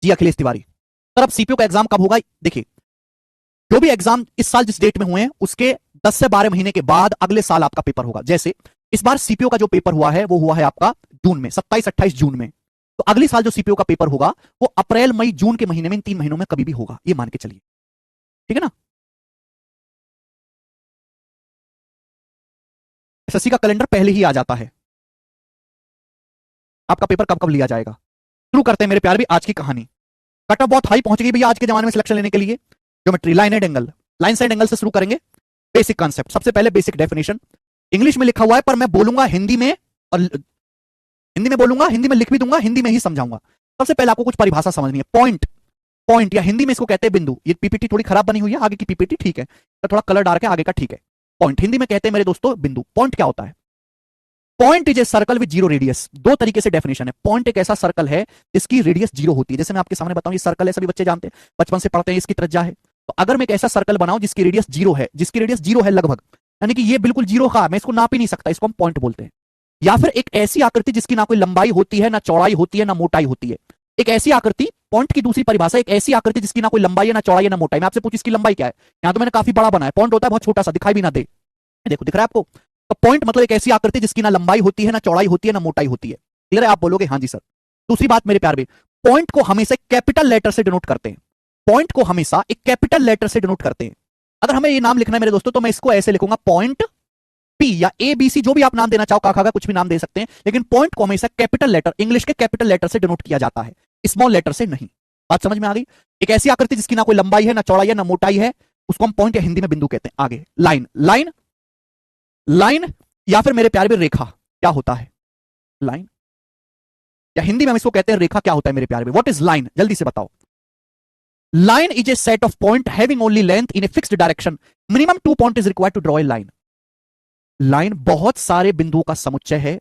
A: जी अखिलेश तिवारी सर, अब सीपीओ का एग्जाम कब होगा? देखिए, जो भी एग्जाम इस साल जिस डेट में हुए हैं उसके 10 से 12 महीने के बाद अगले साल आपका पेपर होगा। जैसे इस बार सीपीओ का जो पेपर हुआ है वो हुआ है आपका जून में, 27-28 जून में, तो अगले साल जो सीपीओ का पेपर होगा वो अप्रैल मई जून के महीने में, इन 3 महीनों में कभी भी होगा, ये मान के चलिए, ठीक है ना। एसएससी का कैलेंडर पहले ही आ जाता है, आपका पेपर कब कब लिया जाएगा। शुरू करते हैं मेरे प्यार भी आज की कहानी। कट ऑफ बहुत हाई पहुंच गई भैया आज के जमाने में सिलेक्शन लेने के लिए। Geometry, line and angle, line side angle से शुरू करेंगे। बेसिक कॉन्सेप्ट, सबसे पहले बेसिक डेफिनेशन, इंग्लिश में लिखा हुआ है पर मैं बोलूंगा हिंदी में, और हिंदी में बोलूंगा, हिंदी में लिख भी दूंगा, हिंदी में ही समझाऊंगा। सबसे पहले आपको कुछ परिभाषा समझनी है। पॉइंट, पॉइंट या हिंदी में इसको कहते हैं बिंदु। ये पीपीटी थोड़ी खराब बनी हुई है, आगे की पीपीटी ठीक है, तो थोड़ा कलर डाल के आगे का ठीक है। पॉइंट हिंदी में कहते हैं मेरे दोस्तों बिंदु। पॉइंट क्या होता है? Point is a circle with zero radius. दो तरीके से डेफिनेशन है। पॉइंट एक ऐसा सर्कल है जिसकी रेडियस जीरो होती है, जैसे मैं आपके सामने बताऊं, ये सर्कल है, सभी बच्चे जानते हैं, बचपन से पढ़ते हैं, इसकी त्रिज्या है। तो अगर मैं एक ऐसा सर्कल बनाऊं जिसकी रेडियस जीरो है, जिसकी रेडियस जीरो है लगभग, यानी कि ये बिल्कुल जीरो का, मैं इसको नाप ही नहीं सकता, इसको हम पॉइंट बोलते हैं। या फिर एक ऐसी आकृति जिसकी ना कोई लंबाई होती है, ना चौड़ाई होती है, ना मोटाई होती है। एक ऐसी आकृति, पॉइंट की दूसरी परिभाषा, एक ऐसी आकृति जिसकी ना कोई लंबाई है, ना चौड़ाई है, ना मोटाई। मैं आपसे पूछ इसकी लंबाई क्या है? यहां तो मैंने काफी बड़ा बनाया, पॉइंट होता है बहुत छोटा सा, दिखाई भी ना दे, देखो दिख रहा है आपको। तो पॉइंट मतलब एक ऐसी आकृति जिसकी ना लंबाई होती है, ना चौड़ाई होती है, ना मोटाई होती है। क्लियर है? आप बोलोगे हाँ जी सर। दूसरी बात मेरे प्यार में, पॉइंट को हमेशा कैपिटल लेटर से डिनोट करते हैं। पॉइंट को हमेशा एक कैपिटल लेटर से डिनोट करते हैं। अगर हमें ये नाम लिखना है मेरे दोस्तों, तो मैं इसको ऐसे लिखूंगा, पॉइंट पी या ए बी सी, जो भी आप नाम देना चाहो, काका का कुछ भी नाम दे सकते हैं, लेकिन पॉइंट को हमेशा कैपिटल लेटर, इंग्लिश के कैपिटल लेटर से डिनोट किया जाता है, स्मॉल लेटर से नहीं। बात समझ में आ गई? एक ऐसी आकृति जिसकी ना कोई लंबाई है, ना चौड़ाई है, ना मोटाई है, उसको हम पॉइंट या हिंदी में बिंदु कहते हैं। आगे लाइन, लाइन, लाइन या फिर मेरे प्यारे में रेखा क्या होता है? लाइन या हिंदी में हम इसको कहते हैं रेखा। क्या होता है मेरे प्यारे में? What is line? जल्दी से बताओ। Line is a set of point having only length in a fixed direction, minimum 2 point is required to draw a line. Line बहुत सारे बिंदुओं का समुच्चय है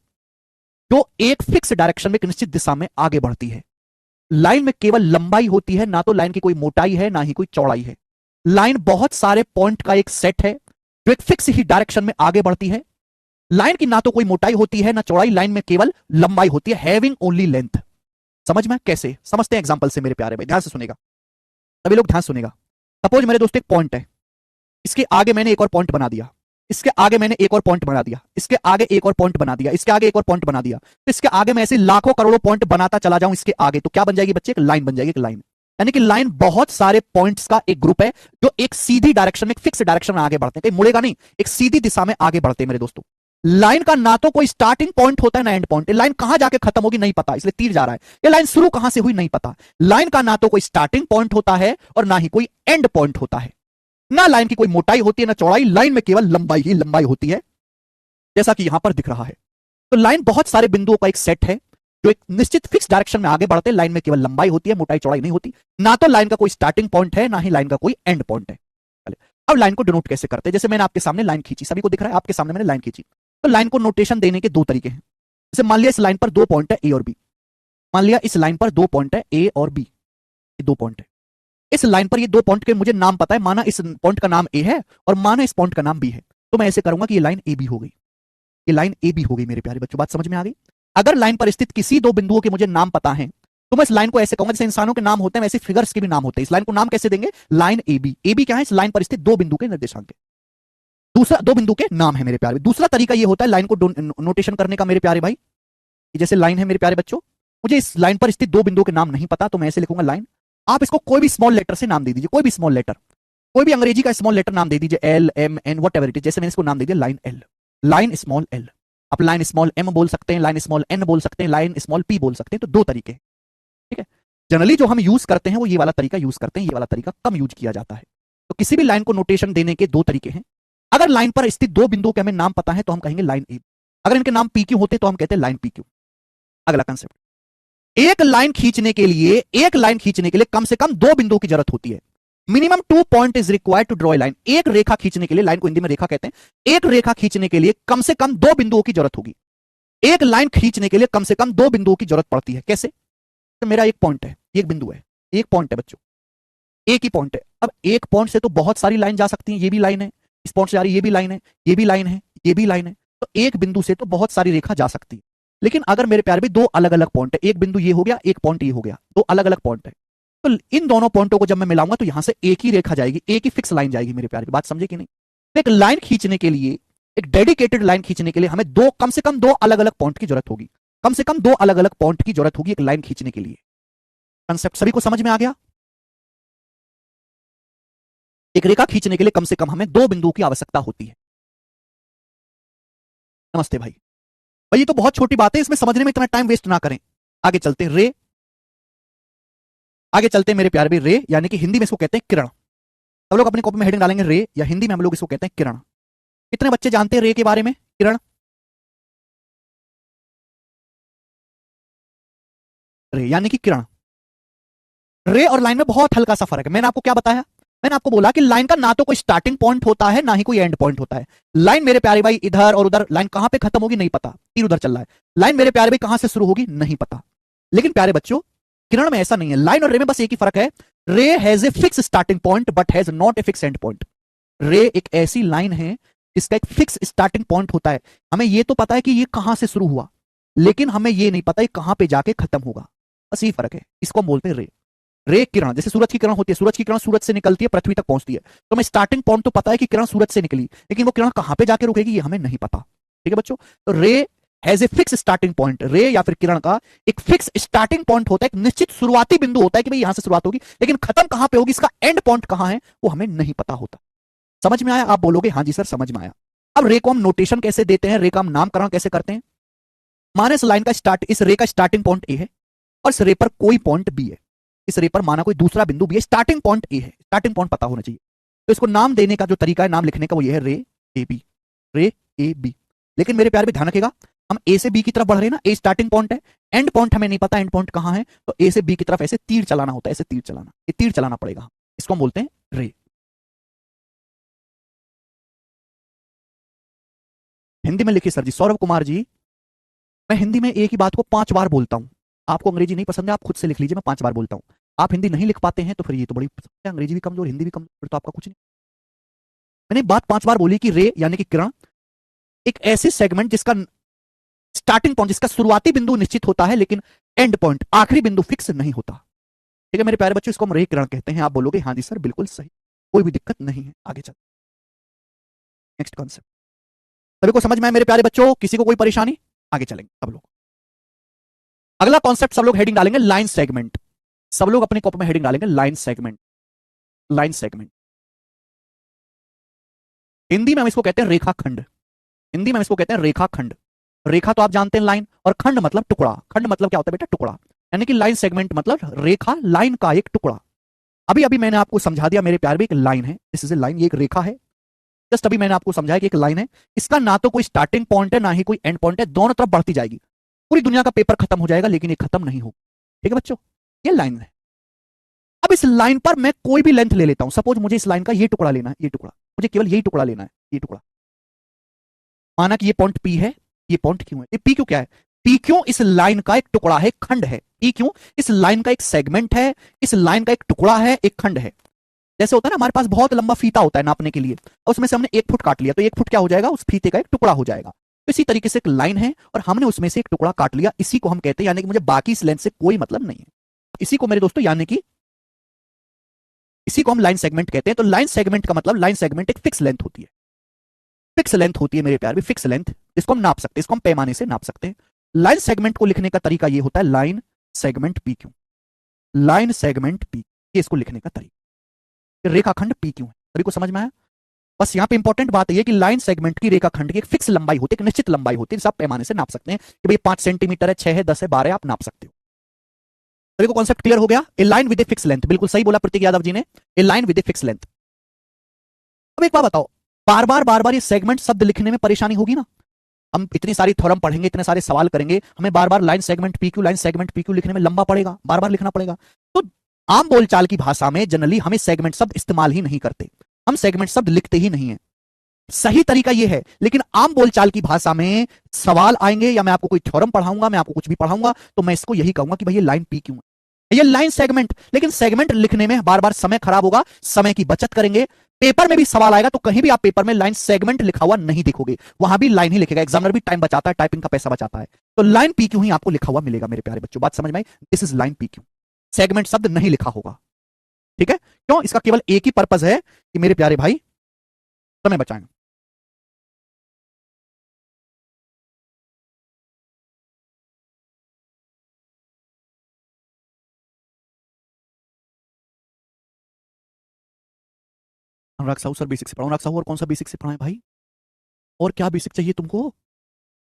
A: जो एक फिक्स डायरेक्शन में एक निश्चित दिशा में आगे बढ़ती है। लाइन में केवल लंबाई होती है, ना तो लाइन की कोई मोटाई है, ना ही कोई चौड़ाई है। लाइन बहुत सारे पॉइंट का एक सेट है जो एक फिक्स ही डायरेक्शन में आगे बढ़ती है। लाइन की ना तो कोई मोटाई होती है, ना चौड़ाई, लाइन में केवल लंबाई होती है, हैविंग ओनली लेंथ। समझ में? कैसे समझते हैं एग्जांपल से मेरे प्यारे भाई, ध्यान से सुनेगा, सभी लोग ध्यान सुनेगा। सपोज मेरे दोस्त एक पॉइंट है, इसके आगे मैंने एक और पॉइंट बना दिया, इसके आगे मैंने एक और पॉइंट बना दिया, इसके आगे एक और पॉइंट बना दिया, इसके आगे एक और पॉइंट बना दिया, तो इसके आगे मैं ऐसे लाखों करोड़ों पॉइंट बनाता चला जाऊं इसके आगे, तो क्या बन जाएगी बच्चे? एक लाइन बन जाएगी, एक लाइन। यानी कि लाइन बहुत सारे पॉइंट्स का एक ग्रुप है जो एक सीधी डायरेक्शन में, एक फिक्स डायरेक्शन में आगे बढ़ते हैं, कहीं मुड़ेगा नहीं, एक सीधी दिशा में आगे बढ़ते हैं मेरे दोस्तों। लाइन का ना तो कोई स्टार्टिंग पॉइंट होता है ना एंड पॉइंट। लाइन कहां जाके खत्म होगी नहीं पता, इसलिए तीर जा रहा है। ये लाइन शुरू कहां से हुई नहीं पता। लाइन का ना तो कोई स्टार्टिंग पॉइंट होता है और ना ही कोई एंड पॉइंट होता है। ना लाइन की कोई मोटाई होती है ना चौड़ाई, लाइन में केवल लंबाई ही लंबाई होती है, जैसा कि यहां पर दिख रहा है। तो लाइन बहुत सारे बिंदुओं का एक सेट है जो एक निश्चित फिक्स डायरेक्शन में आगे बढ़ते हैं। लाइन में केवल लंबाई होती है, मोटाई चौड़ाई नहीं होती। ना तो लाइन का कोई स्टार्टिंग पॉइंट है ना ही लाइन का कोई एंड पॉइंट है। अब लाइन को डिनोट कैसे करते हैं? जैसे मैंने आपके सामने लाइन खींची, सभी को दिख रहा है आपके सामने मैंने लाइन खींची, तो लाइन को नोटेशन देने के दो तरीके हैं। जैसे मान लिया इस लाइन पर दो पॉइंट है ए और बी, मान लिया इस लाइन पर दो पॉइंट है ए और बी, ये दो पॉइंट है। इस लाइन पर ये दो पॉइंट के मुझे नाम पता है, माना इस पॉइंट का नाम ए है और माना इस पॉइंट का नाम बी है, तो मैं ऐसे करूंगा कि ये लाइन ए बी हो गई, ये लाइन ए बी हो गई। मेरे प्यारे बच्चों बात समझ में आ गई? अगर लाइन पर स्थित किसी दो बिंदुओं के मुझे नाम पता है तो मैं इस लाइन को ऐसे कहूंगा, जैसे इंसानों के नाम होते हैं वैसे फिगर्स के भी नाम होते हैं। इस लाइन को नाम कैसे देंगे? Line A B. A B क्या है? इस लाइन पर स्थित दो बिंदु के निर्देशांक है, दूसरा दो बिंदु के नाम है मेरे प्यारे। दूसरा तरीका ये होता है लाइन को नोटेशन करने का मेरे प्यारे भाई। जैसे लाइन है मेरे प्यारे बच्चों, मुझे इस लाइन पर स्थित दो बिंदुओं के नाम नहीं पता तो मैं ऐसे लिखूंगा लाइन। आप इसको कोई भी स्मॉल लेटर से नाम दे दीजिए, कोई भी स्मॉल लेटर, कोई भी अंग्रेजी का स्मॉल लेटर नाम दे दीजिए, L M N whatever it is. जैसे मैंने इसको नाम दे दिया line L, line small L. आप लाइन स्मॉल एम बोल सकते हैं, लाइन स्मॉल एन बोल सकते हैं, लाइन स्मॉल पी बोल सकते हैं। तो दो तरीके, ठीक है। जनरली जो हम यूज करते हैं वो ये वाला तरीका यूज करते हैं, ये वाला तरीका कम यूज किया जाता है। तो किसी भी लाइन को नोटेशन देने के दो तरीके हैं। अगर लाइन पर स्थित दो बिंदुओं के हमें नाम पता है तो हम कहेंगे लाइन ए। अगर इनके नाम पी क्यू होते तो हम कहते हैं लाइन पी क्यू। अगला कंसेप्ट, एक लाइन खींचने के लिए, एक लाइन खींचने के लिए कम से कम दो बिंदुओं की जरूरत होती है। Minimum 2 point is required to draw a line. एक रेखा खींचने के लिए, लाइन को हिंदी में रेखा कहते हैं, एक रेखा खींचने के लिए कम से कम दो बिंदुओं की जरूरत होगी। एक लाइन खींचने के लिए कम से कम दो बिंदुओं की जरूरत पड़ती है। कैसे? तो मेरा एक पॉइंट है, एक बिंदु है, एक पॉइंट है बच्चों, एक ही पॉइंट है। अब एक पॉइंट से तो बहुत सारी लाइन जा सकती है। ये भी लाइन है, इस पॉइंट से जा रही है, ये भी लाइन है, ये भी लाइन है, ये भी लाइन है। तो एक बिंदु से तो बहुत सारी रेखा जा सकती है। लेकिन अगर मेरे प्यारे भी दो अलग अलग पॉइंट है, एक बिंदु ये हो गया, एक पॉइंट ये हो गया, दो अलग अलग पॉइंट है, तो इन दोनों पॉइंटों को जब मैं मिलाऊंगा तो यहां से एक ही रेखा जाएगी, एक ही फिक्स लाइन जाएगी। मेरे प्यारे, बात समझे कि नहीं? एक लाइन खींचने के लिए, एक डेडिकेटेड लाइन खींचने के लिए हमें दो, कम से कम दो अलग अलग पॉइंट की जरूरत होगी। कम से कम दो अलग अलग पॉइंट की जरूरत होगी एक लाइन खींचने के लिए। कंसेप्ट सभी को समझ में आ गया? एक रेखा खींचने के लिए कम से कम हमें दो बिंदुओं की आवश्यकता होती है। नमस्ते भाई। भाई ये तो बहुत छोटी बात है, इसमें समझने में इतना टाइम वेस्ट ना करें। आगे चलते हैं, रे। आगे चलते हैं मेरे प्यारे भाई, रे यानी कि हिंदी में इसको कहते हैं किरण। सब लोग अपनी कॉपी में हेडिंग डालेंगे रे, या हिंदी में हम लोग इसको कहते हैं किरण। कितने बच्चे जानते हैं रे के बारे में? किरण, रे यानी कि किरण। रे और लाइन में बहुत हल्का सा फर्क है। मैंने आपको क्या बताया? मैंने आपको बोला कि लाइन का ना तो कोई स्टार्टिंग पॉइंट होता है ना ही कोई एंड पॉइंट होता है। लाइन मेरे प्यारे भाई इधर और उधर, लाइन कहां पे खत्म होगी नहीं पता, तीर उधर चल रहा है। लाइन मेरे प्यारे भाई कहां से शुरू होगी नहीं पता। लेकिन प्यारे बच्चों, किरण में ऐसा नहीं है। लाइन और रे में बस एक ही फर्क है, रे has a fix starting point but has not a fix and point. रे एक ऐसी लाइन है जिसका एक फिक्स स्टार्टिंग पॉइंट होता है। हमें ये तो पता है कि ये कहां से शुरू हुआ, लेकिन हमें ये नहीं पता कहां पे जाके खत्म होगा। बस यही फर्क है, इसको हम बोलते हैं रे। रे किरण, जैसे सूरज की किरण होती है, सूरज की किरण सूरज से निकलती है, पृथ्वी तक पहुंचती है, तो हमें स्टार्टिंग पॉइंट तो पता है कि किरण सूरज से निकली, लेकिन वो किरण कहां पे जाके रुकेगी ये हमें नहीं पता। ठीक है बच्चों? तो रे has a fix starting point. रे या फिर किरण का एक फिक्स स्टार्टिंग पॉइंट होता है, एक निश्चित शुरुआती बिंदु होता है कि भाई यहां से शुरुआत होगी, लेकिन खत्म कहां पे होगी, इसका एंड पॉइंट कहां है वो हमें नहीं पता होता। समझ में आया? आप बोलोगे हाँ जी सर समझ में आया। अब रे को हम नोटेशन कैसे देते हैं, रे का हम नामकरण कैसे करते हैं? माने इस लाइन का इस रे का स्टार्टिंग पॉइंट ए है और इस रे पर कोई पॉइंट बी है। इस रे पर माना कोई दूसरा बिंदु भी है, स्टार्टिंग पॉइंट ए है, स्टार्टिंग पॉइंट पता होना चाहिए। तो इसको नाम देने का जो तरीका है, नाम लिखने का, वो ये है रे ए बी, रे ए बी। लेकिन मेरे प्यार भी ध्यान रखेगा, हम ए से बी की तरफ बढ़ रहे हैं ना, ए स्टार्टिंग पॉइंट है, एंड पॉइंट हमें नहीं पता एंड पॉइंट कहां है, तो ए से बी की तरफ ऐसे तीर चलाना होता है, ऐसे तीर चलाना, ये तीर चलाना पड़ेगा, इसको हम बोलते हैं रे। हिंदी में लिखिए सर जी। सौरभ कुमार जी, मैं हिंदी में एक ही बात को 5 बार बोलता हूं। आपको अंग्रेजी नहीं पसंद है, आप खुद से लिख लीजिए, मैं 5 बार बोलता हूं। आप हिंदी नहीं लिख पाते हैं तो फिर ये तो बड़ी, अंग्रेजी भी कमजोर, हिंदी भी कमजोर, फिर तो आपका कुछ नहीं। मैंने बात 5 बार बोली कि रे यानी कि किरण एक ऐसी सेगमेंट जिसका स्टार्टिंग पॉइंट, जिसका शुरुआती बिंदु निश्चित होता है लेकिन एंड पॉइंट, आखिरी बिंदु फिक्स नहीं होता। ठीक है मेरे प्यारे बच्चों, इसको हम रे किरण कहते हैं। आप बोलोगे हाँ जी सर बिल्कुल सही, कोई भी दिक्कत नहीं है। आगे चल, नेक्स्ट कॉन्सेप्ट। सभी को समझ में आया मेरे प्यारे बच्चों? किसी को कोई परेशानी? आगे चलेंगे सब लोग। अगला कॉन्सेप्ट सब लोग हेडिंग डालेंगे लाइन सेगमेंट। सब लोग अपने कॉपी में हेडिंग डालेंगे line segment. Line segment Hindi में हम इसको कहते हैं रेखाखंड। हिंदी में हम इसको कहते हैं रेखाखंड। रेखा तो आप जानते हैं लाइन, और खंड मतलब टुकड़ा। खंड मतलब क्या होता है बेटा? टुकड़ा। यानी कि लाइन सेगमेंट मतलब रेखा, लाइन का एक टुकड़ा। अभी अभी मैंने आपको समझा दिया मेरे प्यार में, एक लाइन है, दिस इज ए लाइन, ये एक रेखा है। जस्ट अभी मैंने आपको समझाया कि एक लाइन है, इसका ना तो कोई स्टार्टिंग पॉइंट है ना ही कोई एंड पॉइंट है, दोनों तरफ बढ़ती जाएगी। पूरी दुनिया का पेपर खत्म हो जाएगा लेकिन ये खत्म नहीं होगा। ठीक है बच्चों, ये लाइन है। अब इस लाइन पर मैं कोई भी लेंथ ले लेता हूं। सपोज मुझे इस लाइन का ये टुकड़ा लेना है, ये टुकड़ा, मुझे केवल यही टुकड़ा लेना है, ये टुकड़ा। माना कि ये पॉइंट पी है, ये पॉइंट क्यों है? ये पी क्यों क्या है? पी क्यों इस लाइन का एक टुकड़ा है, खंड है। पी क्यों इस लाइन का एक सेगमेंट है, इस लाइन का एक टुकड़ा है, एक खंड है। जैसे होता है ना, हमारे पास बहुत लंबा फीता होता है नापने के लिए, उसमें से हमने 1 फुट काट लिया तो 1 फुट क्या हो जाएगा? उस फीते का एक टुकड़ा हो जाएगा। तो इसी तरीके से एक लाइन है और हमने उसमें से एक टुकड़ा काट लिया, इसी को हम कहते हैं, यानी कि मुझे बाकी इस लेंथ से कोई मतलब नहीं है। इसी को मेरे दोस्तों, यानी कि इसी को हम लाइन सेगमेंट कहते हैं। तो लाइन सेगमेंट का मतलब, लाइन सेगमेंट एक फिक्स लेंथ होती है, फिक्स लेंथ होती है मेरे प्यार भी, फिक्स लेंथ। इसको हम नाप सकते हैं, इसको हम पैमाने से नाप सकते हैं। लाइन सेगमेंट को लिखने का तरीका ये होता है, line segment P Q, line segment P, ये इसको लिखने का तरीका। रेखाखंड पी क्यू है, सभी को समझ में आया? बस यहां पे इंपॉर्टेंट बात यह है कि लाइन सेगमेंट की, रेखाखंड की एक फिक्स लंबाई होती है, एक निश्चित लंबाई होती है, जिसे आप पैमाने से नाप सकते हैं कि भाई 5 सेंटीमीटर है, 6 है, 10 है, 12 है, आप नाप सकते हो। सभी को कॉन्सेप्ट क्लियर हो गया? A line with a fix length, बिल्कुल सही बोला प्रतीक यादव जी ने, a line with a fix length. अब एक बात बताओ, बार बार ये सेगमेंट शब्द लिखने में परेशानी होगी ना? हम इतनी सारी थ्योरम पढ़ेंगे, इतने सारे सवाल करेंगे, हमें बार बार line segment PQ, line segment PQ लिखने में लंबा पड़ेगा, बार बार लिखना पड़ेगा। तो आम बोलचाल की भाषा में जनरली हमें सेगमेंट शब्द इस्तेमाल ही नहीं करते, हम सेगमेंट शब्द लिखते ही नहीं है। सही तरीका यह है, लेकिन आम बोलचाल की भाषा में सवाल आएंगे या मैं आपको कोई थ्योरम पढ़ाऊंगा, मैं आपको कुछ भी पढ़ाऊंगा, तो मैं इसको यही कहूंगा कि भाई ये लाइन पी क्यों है, ये लाइन सेगमेंट। लेकिन सेगमेंट लिखने में बार बार समय खराब होगा, समय की बचत करेंगे। पेपर में भी सवाल आएगा तो कहीं भी आप पेपर में लाइन सेगमेंट लिखा हुआ नहीं देखोगे, वहां भी लाइन ही लिखेगा। एग्जामिनर भी टाइम बचाता है, टाइपिंग का पैसा बचाता है। तो लाइन पी क्यों ही आपको लिखा हुआ मिलेगा मेरे प्यारे बच्चों, बात समझ में आई? दिस इज लाइन पी क्यों, सेगमेंट शब्द नहीं लिखा होगा। ठीक है? क्यों? इसका केवल एक ही पर्पज है कि मेरे प्यारे भाई समय बचाएं। अनुराग साहू सर बेसिक से पढ़ा। अनुराग साहू और कौन सा बेसिक से पढ़ाएं भाई? और क्या बेसिक चाहिए तुमको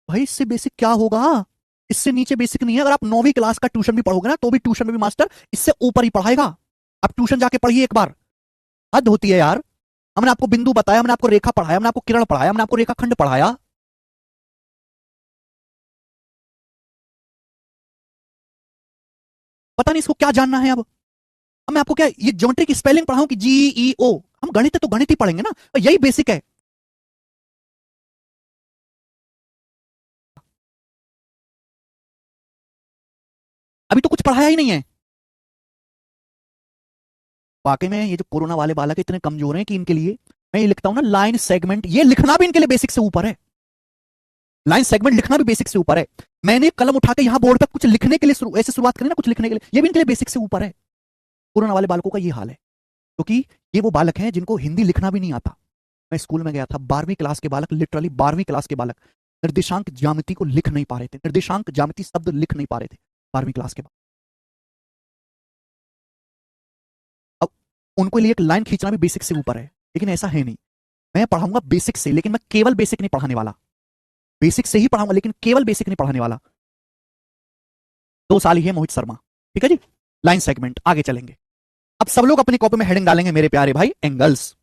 A: भाई? इससे बेसिक क्या होगा? इससे नीचे बेसिक नहीं है। अगर आप 9वीं क्लास का ट्यूशन भी पढ़ोगे ना, तो भी ट्यूशन में भी मास्टर इससे ऊपर ही पढ़ाएगा। आप ट्यूशन जाके पढ़िए एक बार, हद होती है यार। हमने आपको बिंदु बताया, हमने आपको रेखा पढ़ाया, हमने आपको किरण पढ़ाया, हमने आपको रेखाखंड पढ़ाया। पता नहीं इसको क्या जानना है अब मैं आपको क्या ये ज्योमेट्री की स्पेलिंग पढ़ाऊं कि GEO? हम गणित है तो गणित ही पढ़ेंगे ना, तो यही बेसिक है। अभी तो कुछ पढ़ाया ही नहीं है। वाकई में ये जो कोरोना वाले बालक इतने कमजोर हैं कि इनके लिए मैं ये लिखता हूं ना, लाइन सेगमेंट, ये लिखना भी इनके लिए बेसिक से ऊपर है। लाइन सेगमेंट लिखना भी बेसिक से ऊपर है। मैंने कलम उठा के यहां बोर्ड पे कुछ लिखने के लिए ऐसे शुरुआत करी ना, कुछ लिखने के लिए, ये भी इनके लिए बेसिक से ऊपर है। कोरोना वाले बालकों का ये हाल है, क्योंकि ये वो बालक हैं जिनको हिंदी लिखना भी नहीं आता। मैं स्कूल में गया था, 12वीं क्लास के बालक, लिटरली 12वीं क्लास के बालक निर्देशांक ज्यामिति को लिख नहीं पा रहे थे, निर्देशांक ज्यामिति शब्द लिख नहीं पा रहे थे 12वीं क्लास के बाद। अब उनको लिए एक लाइन खींचना भी बेसिक से ऊपर है, लेकिन ऐसा है नहीं। मैं पढ़ाऊंगा बेसिक से, लेकिन मैं केवल बेसिक नहीं पढ़ाने वाला, बेसिक से ही पढ़ाऊंगा लेकिन केवल बेसिक नहीं पढ़ाने वाला। 2 साल ही है मोहित शर्मा। ठीक है जी, लाइन सेगमेंट। आगे चलेंगे। अब सब लोग अपनी कॉपी में हेडिंग डालेंगे मेरे प्यारे भाई, एंगल्स।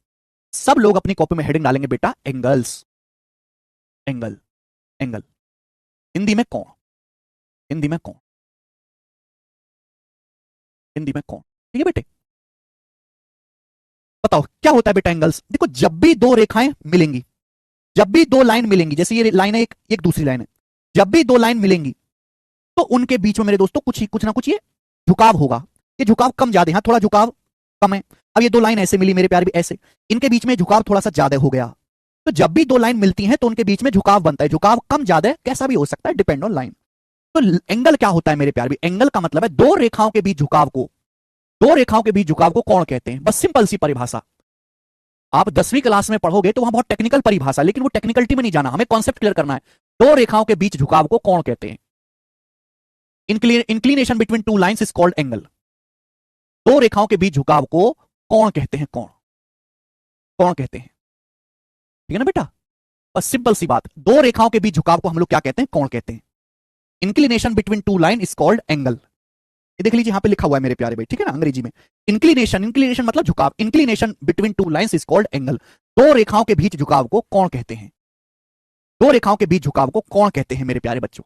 A: सब लोग अपनी कॉपी में हेडिंग डालेंगे बेटा, एंगल्स। एंगल, एंगल, हिंदी में कौन, हिंदी में कौन, हिंदी में कौन। ठीक है बेटे? बताओ क्या होता है बेटा एंगल्स? देखो, जब भी दो रेखाएं मिलेंगी, जब भी दो लाइन मिलेंगी, जैसे ये लाइन है, एक एक दूसरी लाइन है, जब भी दो लाइन मिलेंगी तो उनके बीच में मेरे दोस्तों कुछ ना कुछ ये झुकाव होगा। ये झुकाव कम ज्यादा, यहां थोड़ा झुकाव कम है। अब ये दो लाइन ऐसे मिली मेरे प्यारे भी, ऐसे, इनके बीच में झुकाव थोड़ा सा ज्यादा हो गया। तो जब भी दो लाइन मिलती हैं तो उनके बीच में झुकाव बनता है। झुकाव कम ज्यादा कैसा भी हो सकता है, डिपेंड ऑन लाइन। तो एंगल क्या होता है मेरे प्यारे भी? एंगल का मतलब है दो रेखाओं के बीच झुकाव को, दो रेखाओं के बीच झुकाव को कौन कहते हैं? बस सिंपल सी परिभाषा। आप 10वीं क्लास में पढ़ोगे तो वहां बहुत टेक्निकल परिभाषा, लेकिन वो टेक्निकलिटी में नहीं जाना, हमें कॉन्सेप्ट क्लियर करना है। दो रेखाओं के बीच झुकाव को कौन कहते हैं? Inclination between two lines is called angle. दो रेखाओं के बीच झुकाव को कौन कहते हैं? कौन, कौन कहते हैं? ठीक है ना बेटा? और सिंपल सी बात, दो रेखाओं के बीच झुकाव को हम लोग क्या कहते हैं? कोण कहते हैं। Inclination between two line is called angle. ये देख लीजिए, यहां पे लिखा हुआ है मेरे प्यारे भाई, ठीक है ना, अंग्रेजी में। इंक्लिनेशन, इंक्लिनेशन मतलब झुकाव, inclination between two lines is called angle. दो रेखाओं के बीच झुकाव को कोण कहते हैं। दो रेखाओं के बीच झुकाव को कोण कहते हैं मेरे प्यारे बच्चों।